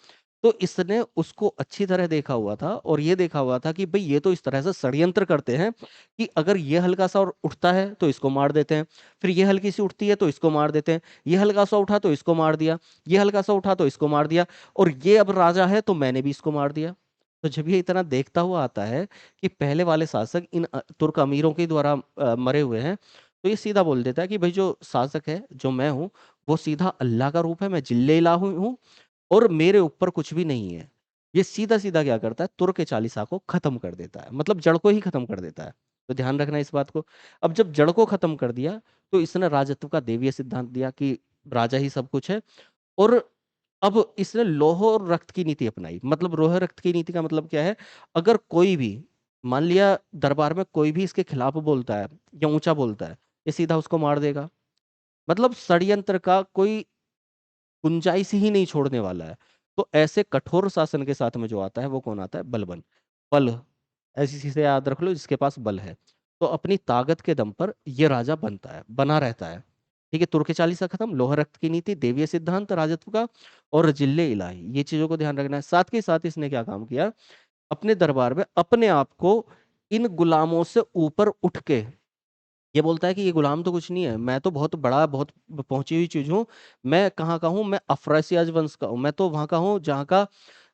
तो इसने उसको अच्छी तरह देखा हुआ था, और ये देखा हुआ था कि भाई ये तो इस तरह से षड्यंत्र करते हैं कि अगर ये हल्का सा और उठता है तो इसको मार देते हैं, फिर ये हल्की सी उठती है तो इसको मार देते हैं, ये हल्का सा उठा तो इसको मार दिया, ये हल्का सा उठा तो इसको मार दिया, और ये अब राजा है तो मैंने भी इसको मार दिया। तो जब ये इतना देखता हुआ आता है कि पहले वाले शासक इन तुर्क अमीरों के द्वारा मरे हुए हैं, तो ये सीधा बोल देता है कि भाई जो शासक है, जो मैं हूँ, वो सीधा अल्लाह का रूप है, मैं जिल्ले इलाहू हूँ, और मेरे ऊपर कुछ भी नहीं है। ये सीधा सीधा क्या करता है, तुर्क चालीसा को खत्म कर देता है, मतलब जड़ को ही खत्म कर देता है। तो ध्यान रखना इस बात को। अब जब जड़ को खत्म कर दिया, तो इसने राजत्व का देवीय सिद्धांत दिया कि राजा ही सब कुछ है। और अब इसने लौह और रक्त की नीति अपनाई। मतलब लौह रक्त की नीति का मतलब क्या है, अगर कोई भी, मान लिया दरबार में कोई भी इसके खिलाफ बोलता है या ऊंचा बोलता है, ये सीधा उसको मार देगा। मतलब षड्यंत्र का कोई गुंजाइश ही नहीं छोड़ने वाला है। तो ऐसे कठोर शासन के साथ में जो आता है वो कौन आता है, बलबन। बल, ऐसी चीजें याद रख लो जिसके पास बल है, तो अपनी ताकत के दम पर ये राजा बनता है, बना रहता है। ठीक है, तुर्की चालीसा खत्म, लोह रक्त की नीति, देवीय सिद्धांत राजत्व का, और जिले इलाही, ये चीजों को ध्यान रखना है। साथ के साथ इसने क्या काम किया, अपने दरबार में अपने आप को इन गुलामों से ऊपर उठ के ये बोलता है कि ये गुलाम तो कुछ नहीं है, मैं तो बहुत बड़ा, बहुत पहुंची हुई चीज हूँ। मैं कहाँ का हूँ, मैं अफरासियाज वंश का हूँ, मैं तो वहां का हूँ जहाँ का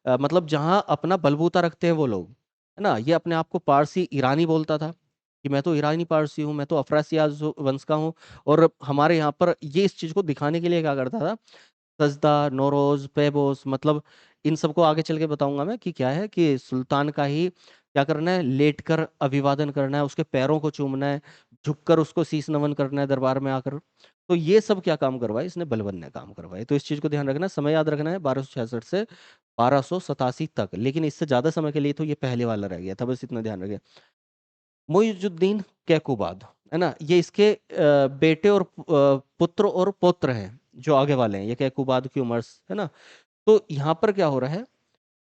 मतलब जहाँ अपना बलबूता रखते हैं वो लोग, है ना। ये अपने आप को पारसी ईरानी बोलता था कि मैं तो ईरानी पारसी हूँ, मैं तो अफरासियाज वंश का हूँ। और हमारे यहाँ पर ये इस चीज को दिखाने के लिए क्या करता था, सजदा, नौरोज, पैबोस, मतलब इन सबको आगे चल के बताऊंगा मैं कि क्या है, कि सुल्तान का ही क्या करना है, लेट कर अभिवादन करना है, उसके पैरों को चूमना है, झुककर उसको शीश नमन करना है दरबार में आकर। तो ये सब क्या काम करवाए, इसने बलबन ने काम करवाए। तो इस चीज को ध्यान रखना, समय याद रखना है 1266 से 1287 तक, लेकिन इससे ज्यादा समय के लिए तो ये पहले वाला रह गया था, बस इतना ध्यान रखें। मुइजुद्दीन कैकुबाद, है ना, ये इसके बेटे और पुत्र और पौत्र हैं जो आगे वाले हैं, ये कैकुबाद की उम्र है ना। तो यहाँ पर क्या हो रहा है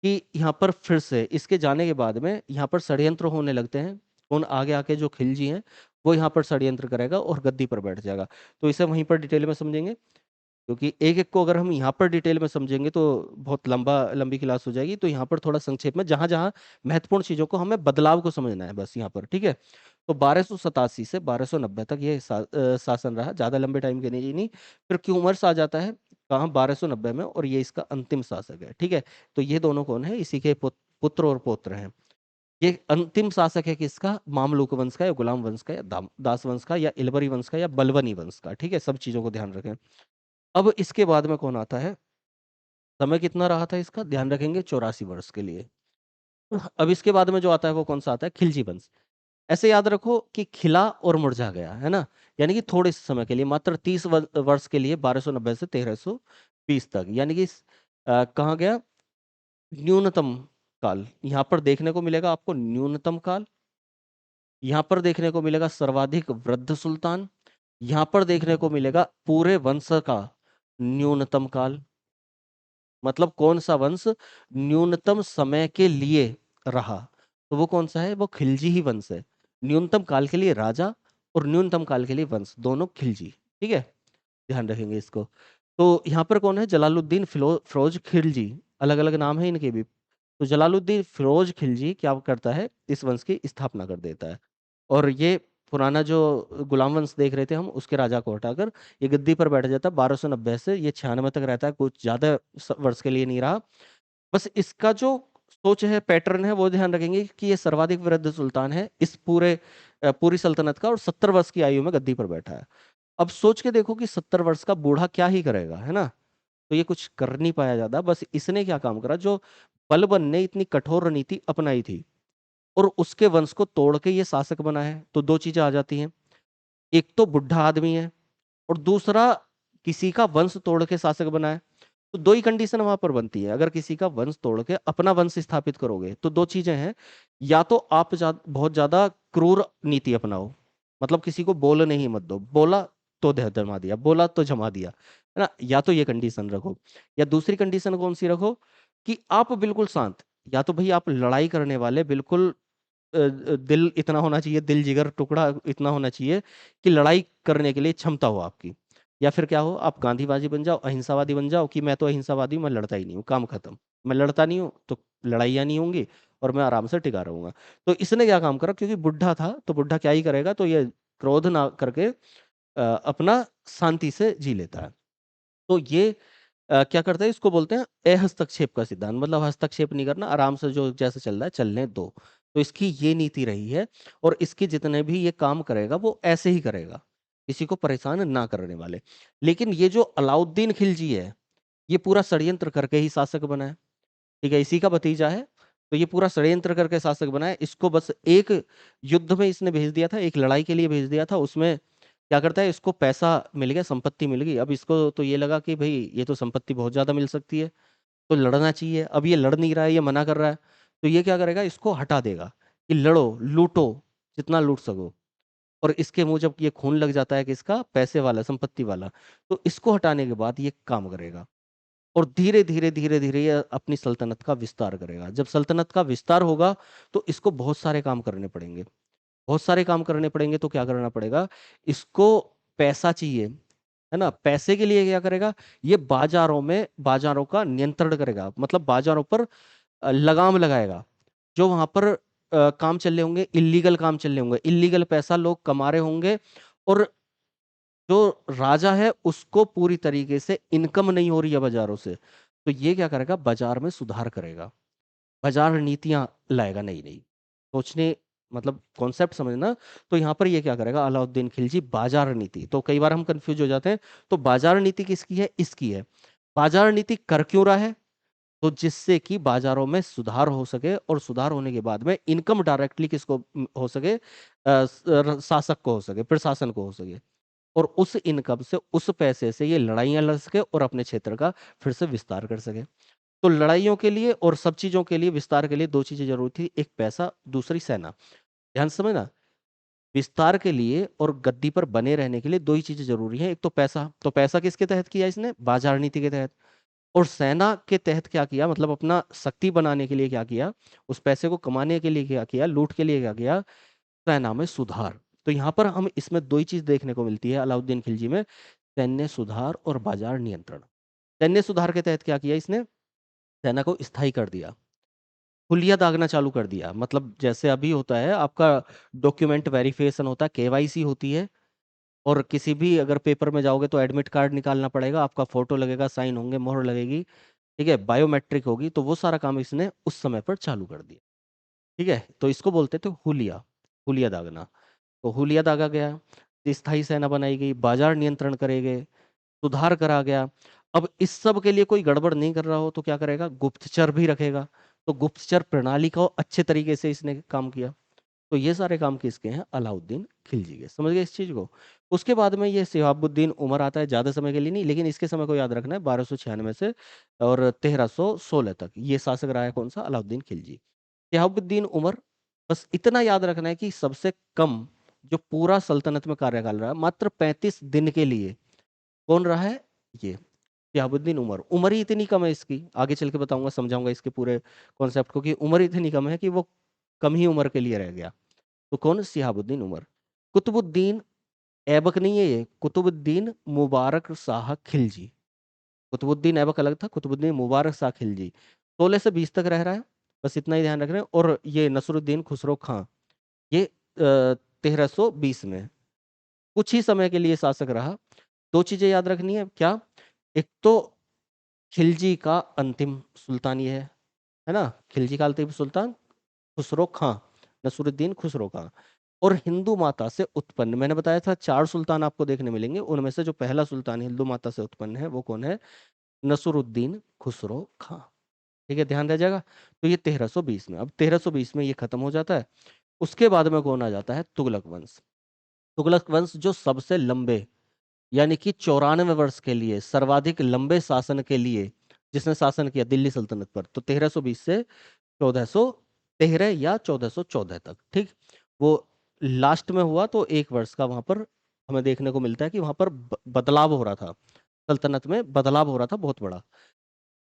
कि यहाँ पर फिर से इसके जाने के बाद में यहाँ पर षड्यंत्र होने लगते हैं। कौन आगे आके जो खिलजी हैं वो यहाँ पर षड्यंत्र करेगा और गद्दी पर बैठ जाएगा। तो इसे वहीं पर डिटेल में समझेंगे, क्योंकि एक एक को अगर हम यहाँ पर डिटेल में समझेंगे तो बहुत लंबी क्लास हो जाएगी। तो यहाँ पर थोड़ा संक्षेप में जहां जहां महत्वपूर्ण चीजों को, हमें बदलाव को समझना है बस यहाँ पर, ठीक है। तो 1287 से 1290 तक ये शासन रहा, ज्यादा लंबे टाइम के लिए नहीं। फिर क्यूमर्स आ जाता है कहाँ, 1290 में, और ये इसका अंतिम शासक है, ठीक है। तो ये दोनों कौन है, इसी के पुत्र और पौत्र हैं। ये अंतिम शासक है किसका, मामलुक वंश का, या गुलाम वंश का, या दास वंश का, या इलबरी वंश का, या बलबनी वंश का, ठीक है। सब चीजों को ध्यान रखें। अब इसके बाद में कौन आता है, समय कितना रहा था इसका, ध्यान रखेंगे 84 वर्ष के लिए। अब इसके बाद में जो आता है वो कौन सा आता है, खिलजी वंश। ऐसे याद रखो कि खिला और मुरझा गया, है ना। यानी कि थोड़े से समय के लिए, मात्र 30 वर्ष के लिए, 1290 से 1320 तक, यानी कि कहाँ गया, न्यूनतम काल। यहाँ पर देखने को मिलेगा आपको न्यूनतम काल, यहाँ पर देखने को मिलेगा सर्वाधिक वृद्ध सुल्तान, यहाँ पर देखने को मिलेगा पूरे वंश का न्यूनतम काल। मतलब कौन सा वंश न्यूनतम समय के लिए रहा, तो वो कौन सा है, वो खिलजी ही वंश है। न्यूनतम काल के लिए राजा और न्यूनतम काल के लिए वंश, दोनों खिलजी, ठीक है। ध्यान रखेंगे इसको। तो यहाँ पर कौन है, जलालुद्दीन फिरोज खिलजी, अलग अलग नाम है इनके भी। तो जलालुद्दीन फिरोज खिलजी क्या करता है, इस वंश की स्थापना कर देता है। और ये पुराना जो गुलाम वंश देख रहे थे हम, उसके राजा को हटाकर ये गद्दी पर बैठ जाता है 1290 से ये 96 तक रहता है, कुछ ज्यादा वर्ष के लिए नहीं रहा। बस इसका जो सोच है, पैटर्न है, वो ध्यान रखेंगे कि ये सर्वाधिक वृद्ध सुल्तान है इस पूरी सल्तनत का, और 70 वर्ष की आयु में गद्दी पर बैठा है। अब सोच के देखो कि 70 वर्ष का बूढ़ा क्या ही करेगा, है ना। तो ये कुछ कर नहीं पाया ज्यादा, बस इसने क्या काम करा, जो बलबन ने इतनी कठोर नीति अपनाई थी और उसके वंश को तोड़ के ये शासक बना है, तो दो चीजें आ जाती हैं। एक तो बुढ़ा आदमी है, और दूसरा किसी का वंश तोड़ के शासक बना है। तो दो ही कंडीशन वहां पर बनती है, अगर किसी का वंश तोड़ के अपना वंश स्थापित करोगे तो दो चीजें हैं। या तो आप बहुत ज्यादा क्रूर नीति अपनाओ, मतलब किसी को बोलने ही मत दो, बोला तो जमा दिया, बोला तो जमा दिया, है ना। या तो ये कंडीशन रखो, या दूसरी कंडीशन कौन सी रखो, कि आप बिल्कुल शांत, या तो भाई आप लड़ाई करने वाले बिल्कुल दिल इतना होना चाहिए, दिल जिगर टुकड़ा इतना होना चाहिए कि लड़ाई करने के लिए क्षमता हो आपकी। या फिर क्या हो, आप गांधीवादी बन जाओ, अहिंसावादी बन जाओ, कि मैं तो अहिंसावादी हूं, मैं लड़ता ही नहीं हूँ, काम खत्म। मैं लड़ता नहीं हूँ तो लड़ाइयाँ नहीं होंगी, और मैं आराम से टिका रहूंगा। तो इसने क्या काम करा, क्योंकि बुढ़ा था, तो बुढ़ा क्या ही करेगा, तो ये क्रोध ना करके अपना शांति से जी लेता है। तो ये क्या करता है, इसको बोलते हैं अहस्तक्षेप का सिद्धांत, मतलब हस्तक्षेप नहीं करना, आराम से जो जैसे चल रहा है चलने दो। तो इसकी ये नीति रही है, और इसके जितने भी ये काम करेगा वो ऐसे ही करेगा, किसी को परेशान ना करने वाले। लेकिन ये जो अलाउद्दीन खिलजी है, ये पूरा षड्यंत्र करके ही शासक बना है, ठीक है, इसी का भतीजा है। तो ये पूरा षड्यंत्र करके शासक बना है, इसको बस एक युद्ध में इसने भेज दिया था, एक लड़ाई के लिए भेज दिया था, उसमें क्या करता है, इसको पैसा मिल गया, संपत्ति मिल गई। अब इसको तो ये लगा कि भाई ये तो संपत्ति बहुत ज्यादा मिल सकती है, तो लड़ना चाहिए। अब ये लड़ नहीं रहा है, ये मना कर रहा है, तो ये क्या करेगा, इसको हटा देगा कि लड़ो लूटो, जितना लूट सको। और इसके मुंह जब ये खून लग जाता है कि इसका पैसे वाला, संपत्ति वाला, तो इसको हटाने के बाद ये काम करेगा, और धीरे धीरे धीरे धीरे ये अपनी सल्तनत का विस्तार करेगा। जब सल्तनत का विस्तार होगा तो इसको बहुत सारे काम करने पड़ेंगे, बहुत सारे काम करने पड़ेंगे। तो क्या करना पड़ेगा, इसको पैसा चाहिए, है ना। पैसे के लिए क्या करेगा, ये बाजारों का नियंत्रण करेगा, मतलब बाजारों पर लगाम लगाएगा। जो वहां पर काम चल रहे होंगे, इलीगल काम चल रहे होंगे, इलीगल पैसा लोग कमा रहे होंगे, और जो राजा है उसको पूरी तरीके से इनकम नहीं हो रही है बाजारों से, तो ये क्या करेगा, बाजार में सुधार करेगा, बाजार नीतियां लाएगा नई नई, सोचने, मतलब कॉन्सेप्ट समझना। तो यहाँ पर ये क्या करेगा, अलाउद्दीन खिलजी बाजार नीति, तो कई बार हम कंफ्यूज हो जाते हैं, तो बाजार नीति किसकी है, इसकी है। बाजार नीति कर क्यों रहा है, तो जिससे कि बाजारों में सुधार हो सके, और सुधार होने के बाद में इनकम डायरेक्टली किसको हो सके, शासक को हो सके, प्रशासन को हो सके, और उस इनकम से, उस पैसे से ये लड़ाइयां लड़ सके और अपने क्षेत्र का फिर से विस्तार कर सके। तो लड़ाइयों के लिए और सब चीजों के लिए, विस्तार के लिए दो चीजें जरूरी थी, एक पैसा, दूसरी सेना। ध्यान से समझना, विस्तार के लिए और गद्दी पर बने रहने के लिए दो ही चीजें जरूरी हैं, एक तो पैसा, तो पैसा किसके तहत किया इसने, बाजार नीति के तहत। और सेना के तहत क्या किया, मतलब अपना शक्ति बनाने के लिए क्या किया, उस पैसे को कमाने के लिए क्या किया, लूट के लिए क्या किया, सेना में सुधार। तो यहाँ पर हम इसमें दो ही चीज देखने को मिलती है अलाउद्दीन खिलजी में, सैन्य सुधार और बाजार नियंत्रण। सैन्य सुधार के तहत क्या किया इसने, सेना को स्थायी कर दिया, हुलिया दागना चालू कर दिया। मतलब जैसे अभी होता है आपका डॉक्यूमेंट वेरिफिकेशन होता है, केवाईसी होती है, और किसी भी अगर पेपर में जाओगे तो एडमिट कार्ड निकालना पड़ेगा, आपका फोटो लगेगा, साइन होंगे, मोहर लगेगी, ठीक है, बायोमेट्रिक होगी, तो वो सारा काम इसने उस समय पर चालू कर दिया, ठीक है। तो इसको बोलते थे हुलिया, हुलिया दागना। तो हुलिया दागा गया, स्थायी सेना बनाई गई, बाजार नियंत्रण करे गए, सुधार करा गया। अब इस सब के लिए कोई गड़बड़ नहीं कर रहा हो तो क्या करेगा, गुप्तचर भी रखेगा। तो गुप्तचर प्रणाली का अच्छे तरीके से इसने काम किया। तो ये सारे काम किसके हैं, अलाउद्दीन खिलजी के, समझ गए इस चीज को। उसके बाद में ये शिहाबुद्दीन उमर आता है, ज्यादा समय के लिए नहीं, लेकिन इसके समय को याद रखना है, 1296 से और 1316 तक ये शासक रहा है, कौन सा, अलाउद्दीन खिलजी। शिहाबुद्दीन उमर, बस इतना याद रखना है कि सबसे कम जो पूरा सल्तनत में कार्यकाल रहा, मात्र 35 दिन के लिए, कौन रहा है, ये शिहाबुद्दीन उमर। उम्र ही इतनी कम है इसकी, आगे चल के बताऊंगा, समझाऊंगा इसके पूरे कॉन्सेप्ट को, कि उम्र इतनी कम है कि वो कम ही उम्र के लिए रह गया। तो कौन, शिहाबुद्दीन उमर। कुतुबुद्दीन ऐबक नहीं है, ये कुतुबुद्दीन मुबारक शाह खिलजी। कुतुबुद्दीन ऐबक अलग था, कुतुबुद्दीन मुबारक शाह खिलजी 16 से 20 तक रह रहा है, बस इतना ही ध्यान रख रहे हैं। और ये नसरुद्दीन खुसरो खां, ये 1320 में कुछ ही समय के लिए शासक रहा। दो चीजें याद रखनी है क्या, एक तो खिलजी का अंतिम सुल्तान ये है ना, खिलजी का अंतिम सुल्तान खुसरो खां, नसरुद्दीन खुसरो खां। और हिंदू माता से उत्पन्न, मैंने बताया था 4 सुल्तान आपको देखने मिलेंगे, उनमें से जो पहला सुल्तान हिंदू माता से उत्पन्न है वो कौन है, नसरुद्दीन खुसरो खां। ठीक है, ध्यान रह जाएगा। तो ये 1320 में, अब 1320 में ये खत्म हो जाता है। उसके बाद में कौन आ जाता है, तुगलक वंश। तुगलक वंश जो सबसे लंबे, यानी कि 94 वर्ष के लिए सर्वाधिक लंबे शासन के लिए जिसने शासन किया दिल्ली सल्तनत पर, तो 1320 से 1413 या 1414 तक। ठीक, वो लास्ट में हुआ तो 1 वर्ष का वहां पर हमें देखने को मिलता है कि वहां पर बदलाव हो रहा था, सल्तनत में बदलाव हो रहा था बहुत बड़ा।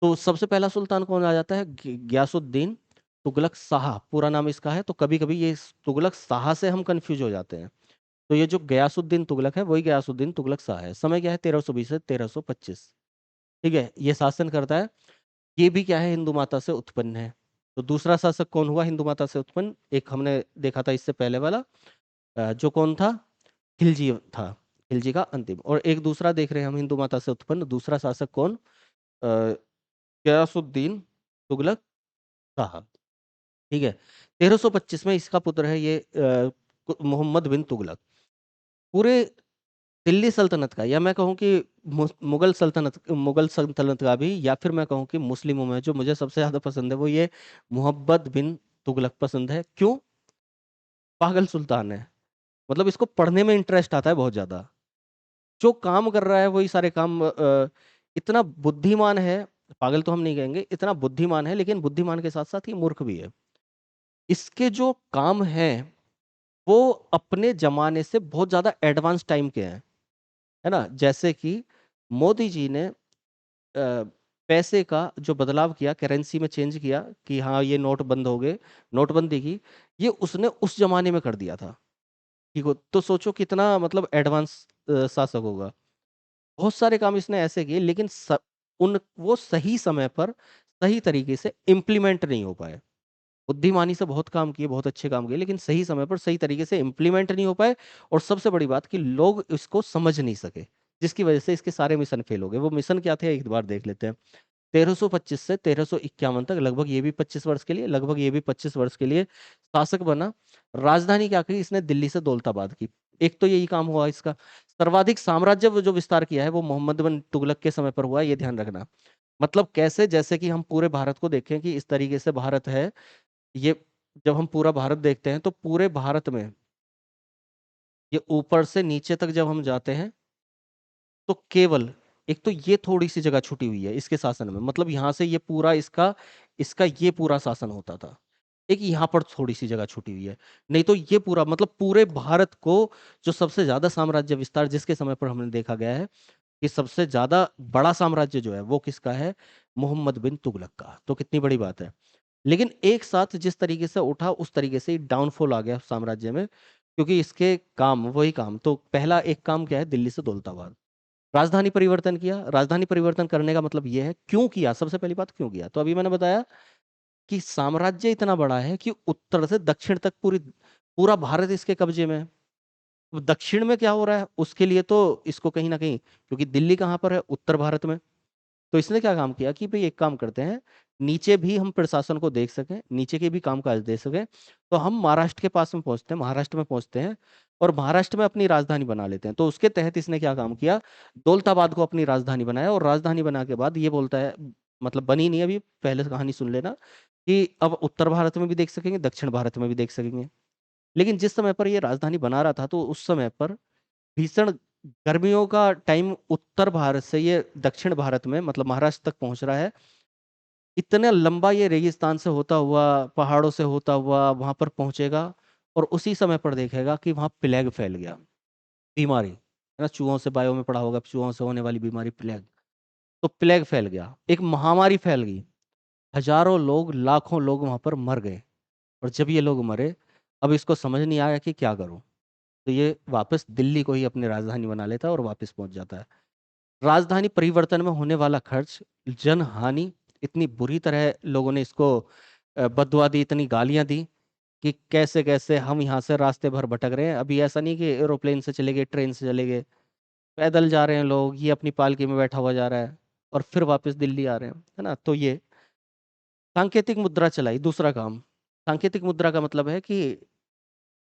तो सबसे पहला सुल्तान कौन आ जाता है, गयासुद्दीन तुगलक शाह, पूरा नाम इसका है। तो कभी कभी ये तुगलक शाह से हम कंफ्यूज हो जाते हैं। तो ये जो गयासुद्दीन तुगलक है वही गयासुद्दीन तुगलक शाह है। समय क्या है, 1320 से 1325। ठीक है, ये शासन करता है। ये भी क्या है, हिंदू माता से उत्पन्न है। तो दूसरा शासक कौन हुआ हिंदू माता से उत्पन्न, एक हमने देखा था इससे पहले वाला, जो कौन था, खिलजी था, खिलजी का अंतिम। और एक दूसरा देख रहे हैं हम हिंदू माता से उत्पन्न दूसरा शासक कौन, गयासुद्दीन तुगलक शाह। ठीक है, 1325 में इसका पुत्र है ये मोहम्मद बिन तुगलक। पूरे दिल्ली सल्तनत का, या मैं कहूँ कि मुगल सल्तनत का भी, या फिर मैं कहूँ कि मुस्लिमों में जो मुझे सबसे ज्यादा पसंद है वो ये मोहम्मद बिन तुगलक पसंद है। क्यों, पागल सुल्तान है, मतलब इसको पढ़ने में इंटरेस्ट आता है बहुत ज्यादा, जो काम कर रहा है वही सारे काम, इतना बुद्धिमान है। पागल तो हम नहीं कहेंगे, इतना बुद्धिमान है, लेकिन बुद्धिमान के साथ साथ ये मूर्ख भी है। इसके जो काम है वो अपने जमाने से बहुत ज्यादा एडवांस टाइम के हैं, है ना। जैसे कि मोदी जी ने पैसे का जो बदलाव किया, करेंसी में चेंज किया कि हाँ ये नोट बंद हो गए, नोटबंदी की, ये उसने उस जमाने में कर दिया था। ठीक हो, तो सोचो कितना मतलब एडवांस शासक होगा। बहुत सारे काम इसने ऐसे किए, लेकिन उन वो सही समय पर सही तरीके से इम्प्लीमेंट नहीं हो पाए। बुद्धिमानी से बहुत काम किए, बहुत अच्छे काम किए, लेकिन सही समय पर सही तरीके से इम्प्लीमेंट नहीं हो पाए। और सबसे बड़ी बात कि लोग इसको समझ नहीं सके, जिसकी वजह से इसके सारे मिशन फेल हो गए। वो मिशन क्या थे एक बार देख लेते हैं। 1325 से 1351 तक, लगभग ये भी 25 वर्ष के लिए, लगभग ये भी 25 वर्ष के लिए शासक बना। राजधानी क्या की इसने, दिल्ली से दौलताबाद की। एक तो यही काम हुआ इसका। सर्वाधिक साम्राज्य जो विस्तार किया है वो मोहम्मद बिन तुगलक के समय पर हुआ है, ये ध्यान रखना। मतलब कैसे, जैसे कि हम पूरे भारत को देखें कि इस तरीके से भारत है ये, जब हम पूरा भारत देखते हैं तो पूरे भारत में ये ऊपर से नीचे तक जब हम जाते हैं तो केवल एक तो ये थोड़ी सी जगह छुटी हुई है इसके शासन में, मतलब यहां से ये पूरा इसका इसका ये पूरा शासन होता था। एक यहाँ पर थोड़ी सी जगह छुटी हुई है, नहीं तो ये पूरा मतलब पूरे भारत को जो सबसे ज्यादा साम्राज्य विस्तार जिसके समय पर हमने देखा गया है कि सबसे ज्यादा बड़ा साम्राज्य जो है वो किसका है, मोहम्मद बिन तुगलक का। तो कितनी बड़ी बात है। लेकिन एक साथ जिस तरीके से उठा उस तरीके से डाउनफॉल आ गया साम्राज्य में, क्योंकि इसके काम वही काम। तो पहला एक काम क्या है, दिल्ली से दौलताबाद, राजधानी परिवर्तन किया। राजधानी परिवर्तन करने का मतलब यह है, क्यों किया, सबसे पहली बात क्यों किया, तो अभी मैंने बताया कि साम्राज्य इतना बड़ा है कि उत्तर से दक्षिण तक पूरा भारत इसके कब्जे में है। अब दक्षिण में क्या हो रहा है उसके लिए तो इसको कहीं ना कहीं, क्योंकि दिल्ली कहाँ पर है, उत्तर भारत में। तो इसने क्या काम किया कि भाई एक काम करते हैं, नीचे भी हम प्रशासन को देख सकें, नीचे के भी काम काज दे सकें, तो हम महाराष्ट्र के पास में पहुंचते हैं, महाराष्ट्र में पहुंचते हैं और महाराष्ट्र में अपनी राजधानी बना लेते हैं। तो उसके तहत इसने क्या काम किया, दौलताबाद को अपनी राजधानी बनाया। और राजधानी बना के बाद ये बोलता है, मतलब बनी नहीं अभी, पहले से कहानी सुन लेना, कि अब उत्तर भारत में भी देख सकेंगे, दक्षिण भारत में भी देख सकेंगे। लेकिन जिस समय पर ये राजधानी बना रहा था तो उस समय पर भीषण गर्मियों का टाइम, उत्तर भारत से ये दक्षिण भारत में मतलब महाराष्ट्र तक पहुंच रहा है। इतना लंबा ये रेगिस्तान से होता हुआ, पहाड़ों से होता हुआ वहां पर पहुंचेगा। और उसी समय पर देखेगा कि वहां प्लेग फैल गया, बीमारी है ना, चूहों से, बायो में पड़ा होगा, चूहों से होने वाली बीमारी प्लेग। तो प्लेग फैल गया, एक महामारी फैल गई, हजारों लोग, लाखों लोग वहां पर मर गए। और जब ये लोग मरे, अब इसको समझ नहीं आया कि क्या करूं, तो ये वापस दिल्ली को ही अपनी राजधानी बना लेता है और वापस पहुंच जाता है। राजधानी परिवर्तन में होने वाला खर्च, जन हानि, इतनी बुरी तरह लोगों ने इसको बददुआ दी, इतनी गालियां दी कि कैसे-कैसे हम यहाँ से रास्ते भर भटक रहे हैं। अभी ऐसा नहीं कि एरोप्लेन से चले गए, ट्रेन से चले गए, पैदल जा रहे हैं लोग, ये अपनी पालकी में बैठा हुआ जा रहा है और फिर वापस दिल्ली आ रहे हैं, है ना? तो ये सांकेतिक मुद्रा चलाई, दूसरा काम। सांकेतिक मुद्रा का मतलब है कि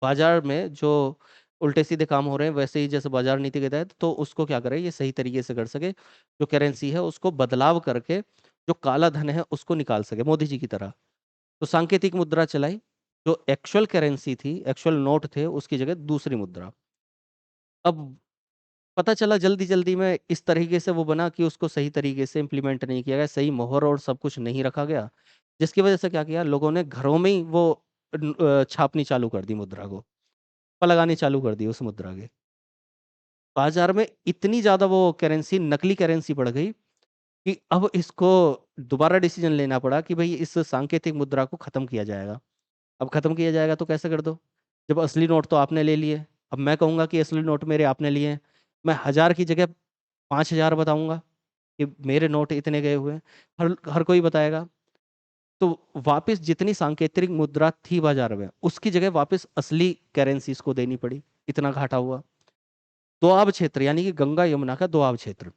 बाजार में जो उल्टे-सीधे काम हो रहे हैं, वैसे ही जैसे बाजार नीति के तहत, तो उसको क्या करें, ये सही तरीके से कर सके, जो करेंसी है उसको बदलाव करके जो काला धन है उसको निकाल सके, मोदी जी की तरह। तो सांकेतिक मुद्रा चलाई, जो एक्चुअल करेंसी थी, एक्चुअल नोट थे, उसकी जगह दूसरी मुद्रा। अब पता चला जल्दी-जल्दी में इस तरीके से वो बना कि उसको सही तरीके से इम्प्लीमेंट नहीं किया गया, सही मोहर और सब कुछ नहीं रखा गया, जिसकी वजह से क्या किया, लोगों ने घरों में ही वो छापनी चालू कर दी मुद्रा को, लगानी चालू कर दी उस मुद्रा के। बाजार में इतनी ज़्यादा वो करेंसी, नकली करेंसी बढ़ गई कि अब इसको दोबारा डिसीजन लेना पड़ा कि भई इस सांकेतिक मुद्रा को खत्म किया जाएगा। अब खत्म किया जाएगा तो कैसे कर दो? जब असली नोट तो आपने ले लिए। अब मैं कहूँगा कि असली नोट मेरे आपने लिए हैं। मैं 1000 की जगह 5000 बताऊँगा कि मेरे नोट इतने गए हुए हैं। हर हर कोई बताएगा। तो वापस जितनी सांकेतिक मुद्रा थी बाजार में, उसकी जगह वापस असली करेंसीज़ को देनी पड़ी। इतना घाटा हुआ। दोआब क्षेत्र यानी कि गंगा यमुना का दोआब क्षेत्र।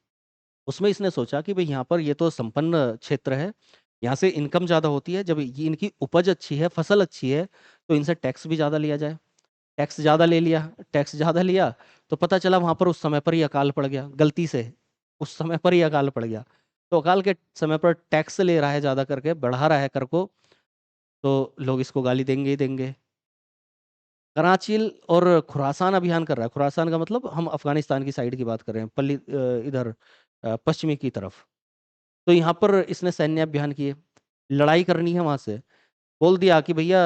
उसमें इसने सोचा कि भई यहाँ पर ये तो संपन्न क्षेत्र है, यहाँ से इनकम ज़्यादा होती है, जब ये इनकी उपज अच्छी है, फसल अच्छी है, तो इनसे टैक्स भी ज़्यादा लिया जाए। टैक्स ज़्यादा ले लिया, टैक्स ज़्यादा लिया, तो पता चला वहाँ पर उस समय पर ही अकाल पड़ गया, गलती से, उस समय पर ही अकाल पड़ गया। तो अकाल के समय पर टैक्स ले रहा है ज़्यादा करके, बढ़ा रहा है कर को, तो लोग इसको गाली देंगे ही देंगे। कराचील और खुरासान अभियान कर रहा है, खुरासान का मतलब हम अफ़गानिस्तान की साइड की बात कर रहे हैं, इधर पश्चिमी की तरफ। तो यहाँ पर इसने सैन्य अभियान किए, लड़ाई करनी है वहाँ से। बोल दिया कि भैया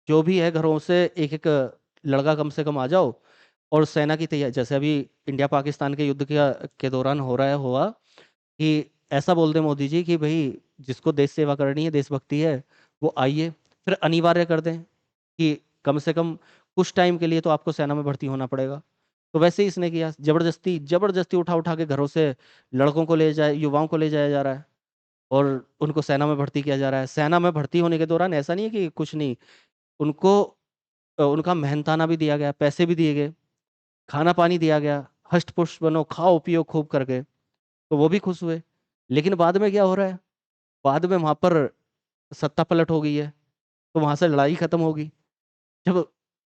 जो भी है घरों से एक-एक लड़का कम से कम आ जाओ और सेना की तैयारी, जैसे अभी इंडिया पाकिस्तान के युद्ध के दौरान हो रहा है हुआ कि ऐसा बोल दें मोदी जी कि भई जिसको देश सेवा करनी है, देशभक्ति है, वो आइए। फिर अनिवार्य कर दें कि कम से कम कुछ टाइम के लिए तो आपको सेना में भर्ती होना पड़ेगा। तो वैसे ही इसने किया, ज़बरदस्ती ज़बरदस्ती उठा-उठा के घरों से लड़कों को ले जाए, युवाओं को ले जाया जा रहा है और उनको सेना में भर्ती किया जा रहा है। सेना में भर्ती होने के दौरान ऐसा नहीं है कि कुछ नहीं, उनको उनका मेहनताना भी दिया गया, पैसे भी दिए गए, खाना-पानी दिया गया, हष्ट-पुष्ट बनो, खाओ-पियो खूब करके, तो वो भी खुश हुए। लेकिन बाद में क्या हो रहा है? बाद में वहाँ पर सत्ता पलट हो गई है, तो वहाँ से लड़ाई खत्म होगी। जब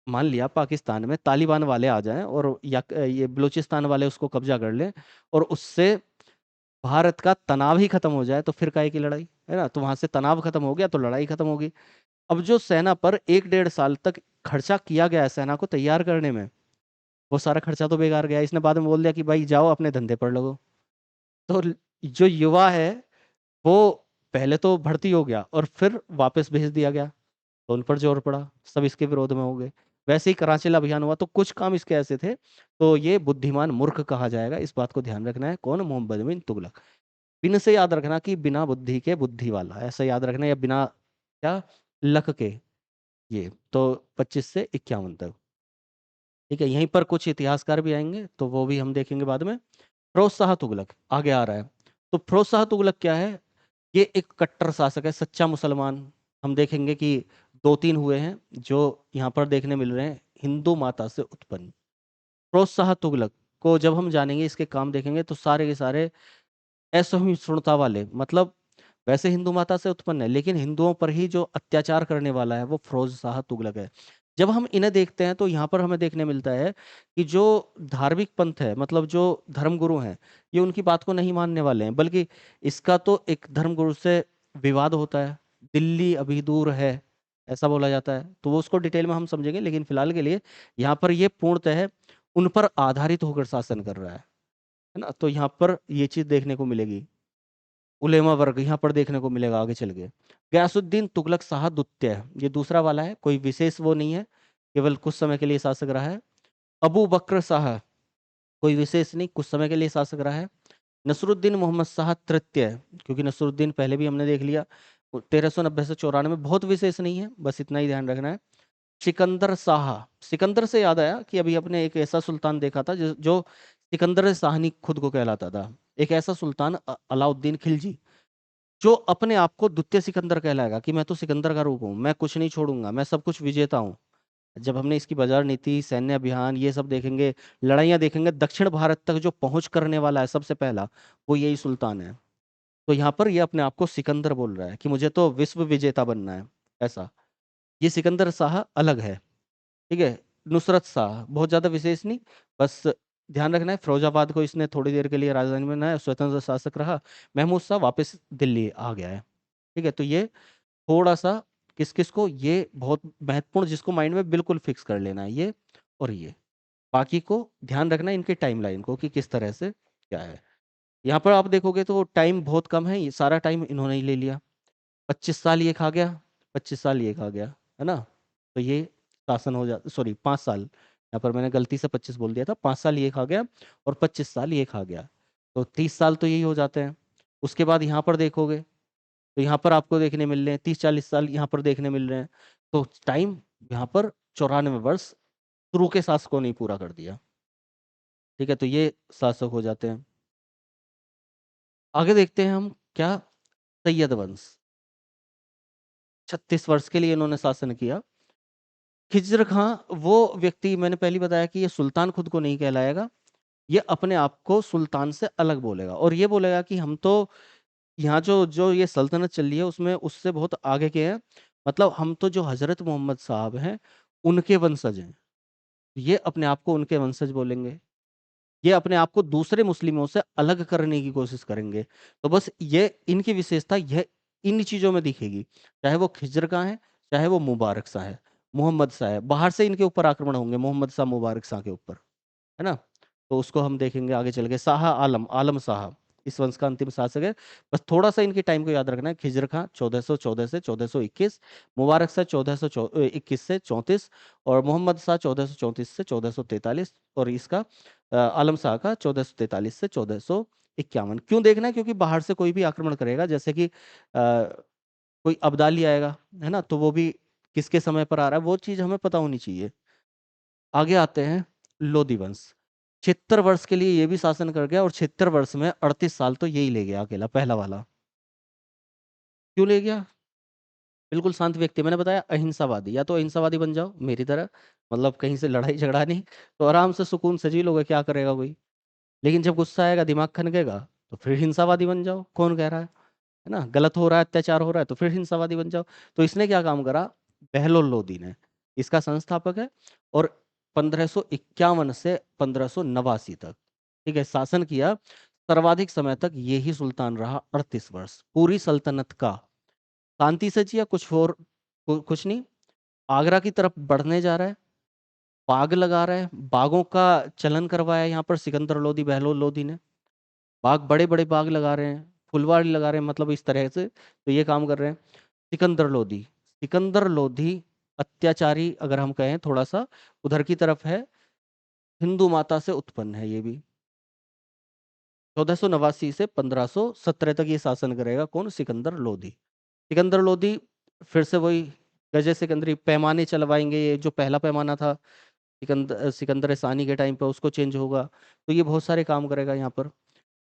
मान लिया पाकिस्तान में तालिबान वाले आ जाएँ और ये बलूचिस्तान वाले उसको कब्ज़ा कर लें और उससे भारत का तनाव ही खत्म हो जाए, तो फिर काहे की लड़ाई, है ना? तो वहाँ से तनाव खत्म हो गया, तो लड़ाई खत्म होगी। अब जो सेना पर 1 डेढ़ साल तक खर्चा किया गया है सेना को तैयार करने में, वो सारा खर्चा तो बेकार गया। इसने बाद में बोल दिया कि भाई जाओ अपने धंधे पर लगो। तो जो युवा है वो पहले तो भर्ती हो गया और फिर वापस भेज दिया गया, तो उन पर जोर पड़ा, सब इसके विरोध में हो गए। वैसे ही कराची अभियान हुआ, तो कुछ काम इसके ऐसे थे, तो ये बुद्धिमान मूर्ख कहा जाएगा, इस बात को ध्यान रखना है। कौन? मोहम्मद बिन तुगलक। बिन से याद रखना कि बिना बुद्धि के बुद्धि वाला, ऐसा याद रखना, या बिना क्या, लक के। ये तो 25 से 51 तक, ठीक है। यहीं पर कुछ इतिहासकार भी आएंगे, तो वो भी हम देखेंगे बाद में। फिरोज शाह तुगलक आगे आ रहा है। तो फिरोज शाह तुगलक क्या है? ये एक कट्टर शासक है, सच्चा मुसलमान। हम देखेंगे कि 2-3 हुए हैं जो यहाँ पर देखने मिल रहे हैं, हिंदू माता से उत्पन्न। फिरोज शाह तुगलक को जब हम जानेंगे, इसके काम देखेंगे, तो सारे के सारे असहिष्णुता वाले, मतलब वैसे हिंदू माता से उत्पन्न है, लेकिन हिंदुओं पर ही जो अत्याचार करने वाला है वो फिरोज शाह तुगलक है। जब हम इन्हें देखते हैं तो यहाँ पर हमें देखने मिलता है कि जो धार्मिक पंथ है, मतलब जो धर्मगुरु हैं, ये उनकी बात को नहीं मानने वाले हैं, बल्कि इसका तो एक धर्मगुरु से विवाद होता है, दिल्ली अभी दूर है, ऐसा बोला जाता है, तो वो उसको डिटेल में हम समझेंगे, लेकिन फिलहाल के लिए यहाँ पर ये पूर्णतः उन पर आधारित होकर शासन कर रहा है ना? तो यहाँ पर ये चीज देखने को मिलेगी। उलेमा वर्ग यहाँ पर देखने को मिलेगा आगे चल के। गयासुद्दीन तुगलक शाह द्वितीय, ये दूसरा वाला है, कोई विशेष वो नहीं है, केवल कुछ समय के लिए शासक रहा है। अबू बकर शाह, कोई विशेष नहीं, कुछ समय के लिए शासक रहा है। नसरुद्दीन मोहम्मद शाह तृतीय, क्योंकि नसरुद्दीन पहले भी हमने देख लिया, 1390 से 94, बहुत विशेष नहीं है, बस इतना ही ध्यान रखना है। सिकंदर शाह, सिकंदर से याद आया कि अभी अपने एक ऐसा सुल्तान देखा था जो सिकंदर शाहनी खुद को कहलाता था, एक ऐसा सुल्तान, अलाउद्दीन खिलजी। जो अपने आप को द्वितीय सिकंदर कहलाएगा कि मैं तो सिकंदर का रूप हूँ, मैं कुछ नहीं छोड़ूंगा, मैं सब कुछ विजेता हूँ। जब हमने इसकी बाजार नीति, सैन्य अभियान, ये सब देखेंगे, लड़ाइयाँ देखेंगे, दक्षिण भारत तक जो पहुंच करने वाला है सबसे पहला, वो यही सुल्तान है। तो यहाँ पर ये अपने आप को सिकंदर बोल रहा है कि मुझे तो विश्व विजेता बनना है, ऐसा। ये सिकंदर शाह अलग है, ठीक है। नुसरत शाह बहुत ज्यादा विशेष नहीं, बस ध्यान रखना है, फिरोजाबाद को इसने थोड़ी देर के लिए राजधानी बनाया, स्वतंत्र शासक रहा। महमूद शाह वापस दिल्ली आ गया है, ठीक है। तो ये थोड़ा सा किस किस को, ये बहुत महत्वपूर्ण, जिसको माइंड में बिल्कुल फिक्स कर लेना है, ये और ये। बाकी को ध्यान रखना है इनके टाइमलाइन को कि किस तरह से क्या है। यहाँ पर आप देखोगे तो टाइम बहुत कम है, ये सारा टाइम इन्होंने ही ले लिया। 25 साल ये खा गया, 25 साल ये खा गया, है ना। तो ये शासन हो जा, सॉरी 5 साल, यहाँ पर मैंने गलती से 25 बोल दिया था, 5 साल ये खा गया और 25 साल ये खा गया। तो 30 साल तो यही हो जाते हैं। उसके बाद यहाँ पर देखोगे तो यहाँ पर आपको देखने मिल रहे हैं 30-40 साल यहाँ पर देखने मिल रहे हैं। तो टाइम यहाँ पर 94 वर्ष शुरू के शासकों ने ही पूरा कर दिया, ठीक है। तो ये शासक हो जाते हैं। आगे देखते हैं हम क्या, सैयद वंश। 36 वर्ष के लिए इन्होंने शासन किया। खिज्र खां वो व्यक्ति, मैंने पहले बताया कि ये सुल्तान खुद को नहीं कहलाएगा, ये अपने आप को सुल्तान से अलग बोलेगा और ये बोलेगा कि हम तो यहाँ जो जो ये सल्तनत चल रही है उसमें उससे बहुत आगे के हैं, मतलब हम तो जो हजरत मोहम्मद साहब हैं उनके वंशज हैं। ये अपने आप को उनके वंशज बोलेंगे। ये अपने आप को दूसरे मुस्लिमों से अलग करने की कोशिश करेंगे। तो बस ये इनकी विशेषता यह इन चीजों में दिखेगी, चाहे वो खिज्र का है, चाहे वो मुबारक शाह है, मोहम्मद शाह है। बाहर से इनके ऊपर आक्रमण होंगे मोहम्मद शाह मुबारक शाह के ऊपर, है ना। तो उसको हम देखेंगे आगे चल के। शाह आलम, आलम शाह इस वंश का अंतिम शासक है। बस थोड़ा सा इनके टाइम को याद रखना है, खिज्र खां 1414 से 1421, मुबारक शाह 1421 से 34, और मोहम्मद शाह 1434 से 1443, और इसका आलम शाह का 1443 से 1451। क्यों देखना है, क्योंकि बाहर से कोई भी आक्रमण करेगा, जैसे कि कोई अब्दाली आएगा, है ना, तो वो भी किसके समय पर आ रहा है, वो चीज हमें पता होनी चाहिए। आगे आते हैं लोधी वंश। 76 वर्ष के लिए ये भी शासन कर गया और 76 वर्ष में 38 साल तो यही ले गया अकेला, पहला वाला। क्यों ले गया? बिल्कुल शांत व्यक्ति, मैंने बताया अहिंसावादी, या तो अहिंसावादी बन जाओ मेरी तरह, मतलब कहीं से लड़ाई झगड़ा नहीं, तो आराम से सुकून से जी लोगे, क्या करेगा कोई। लेकिन जब गुस्सा आएगा, दिमाग खनकेगा, तो फिर हिंसावादी बन जाओ, कौन कह रहा है ना, गलत हो रहा है, अत्याचार हो रहा है, तो फिर हिंसावादी बन जाओ। तो इसने क्या काम करा, बहलोल लोदी ने, इसका संस्थापक है, और 1551 से 1589 तक, ठीक है, शासन किया। सर्वाधिक समय तक यही सुल्तान रहा, 38 वर्ष, पूरी सल्तनत का। शांति से जिया, कुछ और कुछ नहीं। आगरा की तरफ बढ़ने जा रहा है, बाग लगा रहा है, बागों का चलन करवाया यहाँ पर सिकंदर लोदी, बहलोल लोदी ने। बाग, बड़े बड़े बाग लगा रहे हैं, फुलवाड़ी लगा रहे हैं, मतलब इस तरह से, तो ये काम कर रहे हैं। सिकंदर लोधी, सिकंदर लोधी अत्याचारी अगर हम कहें थोड़ा सा, उधर की तरफ है, हिंदू माता से उत्पन्न है ये भी। 1489 से 1517 तक ये शासन करेगा, कौन, सिकंदर लोधी। सिकंदर लोधी फिर से वही गजे सिकंदरी पैमाने चलवाएंगे, ये जो पहला पैमाना था सिकंदर सिकंदर सानी के टाइम पे, उसको चेंज होगा। तो ये बहुत सारे काम करेगा यहाँ पर।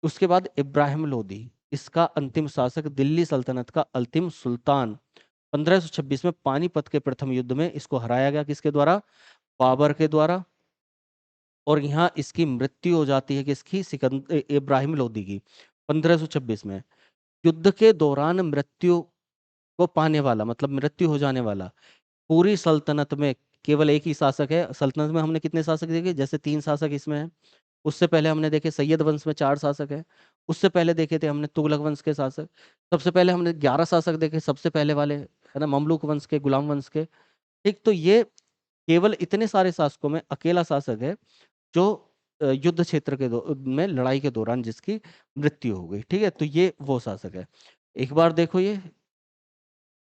उसके बाद इब्राहिम लोदी, इसका अंतिम शासक, दिल्ली सल्तनत का अंतिम सुल्तान। 1526 में पानीपत के प्रथम युद्ध में इसको हराया गया, किसके द्वारा, बाबर के द्वारा। और यहाँ इसकी मृत्यु हो जाती है, किसकी, सिकंदर इब्राहिम लोदी की, 1526 में। युद्ध के दौरान मृत्यु को पाने वाला, मतलब मृत्यु हो जाने वाला, पूरी सल्तनत में केवल एक ही शासक है। सल्तनत में हमने कितने शासक देखे, जैसे 3 शासक इसमें हैं। उससे पहले हमने देखे सैयद वंश में 4 शासक है। उससे पहले देखे थे हमने तुगलक वंश के शासक। सबसे पहले हमने 11 शासक देखे, सबसे पहले वाले, है ना, ममलूक वंश के, गुलाम वंश के। ठीक, तो ये केवल इतने सारे शासकों में अकेला शासक है जो युद्ध क्षेत्र के में लड़ाई के दौरान जिसकी मृत्यु हो गई, ठीक है। तो ये वो शासक है। एक बार देखो, ये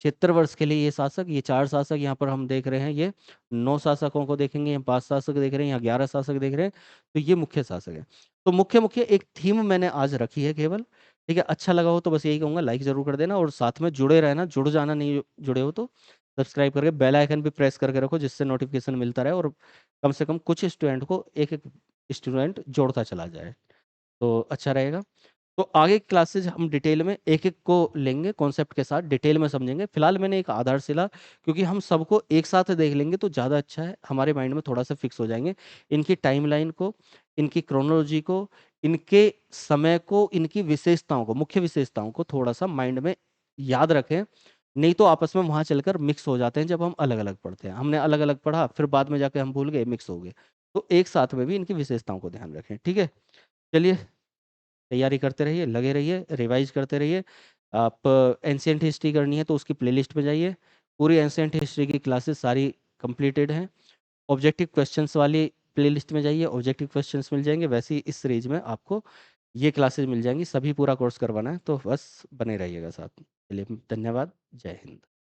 76 वर्ष के लिए ये शासक, ये 4 शासक यहाँ पर हम देख रहे हैं, ये 9 शासकों को देखेंगे, यहाँ 5 शासक देख रहे हैं, यहाँ 11 शासक देख रहे हैं। तो ये मुख्य शासक है। तो मुख्य मुख्य एक थीम मैंने आज रखी है केवल, ठीक है। अच्छा लगा हो तो बस यही कहूंगा, लाइक जरूर कर देना, और साथ में जुड़े रहना, जुड़ जाना, नहीं जुड़े हो तो सब्सक्राइब करके बेल आइकन भी प्रेस करके रखो, जिससे नोटिफिकेशन मिलता रहे, और कम से कम कुछ स्टूडेंट को एक एक स्टूडेंट जोड़ता चला जाए, तो अच्छा रहेगा। तो आगे की क्लासेज हम डिटेल में एक-एक को लेंगे, कॉन्सेप्ट के साथ डिटेल में समझेंगे। फिलहाल मैंने एक आधारशिला, क्योंकि हम सबको एक साथ देख लेंगे तो ज़्यादा अच्छा है, हमारे माइंड में थोड़ा-सा फिक्स हो जाएँगे। इनकी टाइमलाइन को, इनकी क्रोनोलॉजी को, इनके समय को, इनकी विशेषताओं को, मुख्य विशेषताओं को थोड़ा-सा माइंड में याद रखें। नहीं तो आपस में वहाँ चलकर मिक्स हो जाते हैं जब हम अलग-अलग पढ़ते हैं। हमने अलग-अलग पढ़ा, फिर बाद में जाके हम भूल गए, मिक्स हो गए। तो एक साथ में भी इनकी विशेषताओं को ध्यान रखें, ठीक है? चलिए, तैयारी करते रहिए, लगे रहिए, रिवाइज़ करते रहिए। आप एंशिएंट हिस्ट्री करनी है तो उसकी प्लेलिस्ट में जाइए। पूरी एंशिएंट हिस्ट्री की क्लासेस सारी कंप्लीटेड हैं। ऑब्जेक्टिव क्वेश्चंस वाली प्लेलिस्ट में जाइए, ऑब्जेक्टिव क्वेश्चंस मिल जाएँगे। वैसे ही इस सीरीज़ में आपको ये क्लासेस मिल जाएँगी। सभी पूरा कोर्स करवाना है तो बस बने रहिएगा साथ में। चलिए, धन्यवाद। जय हिंद।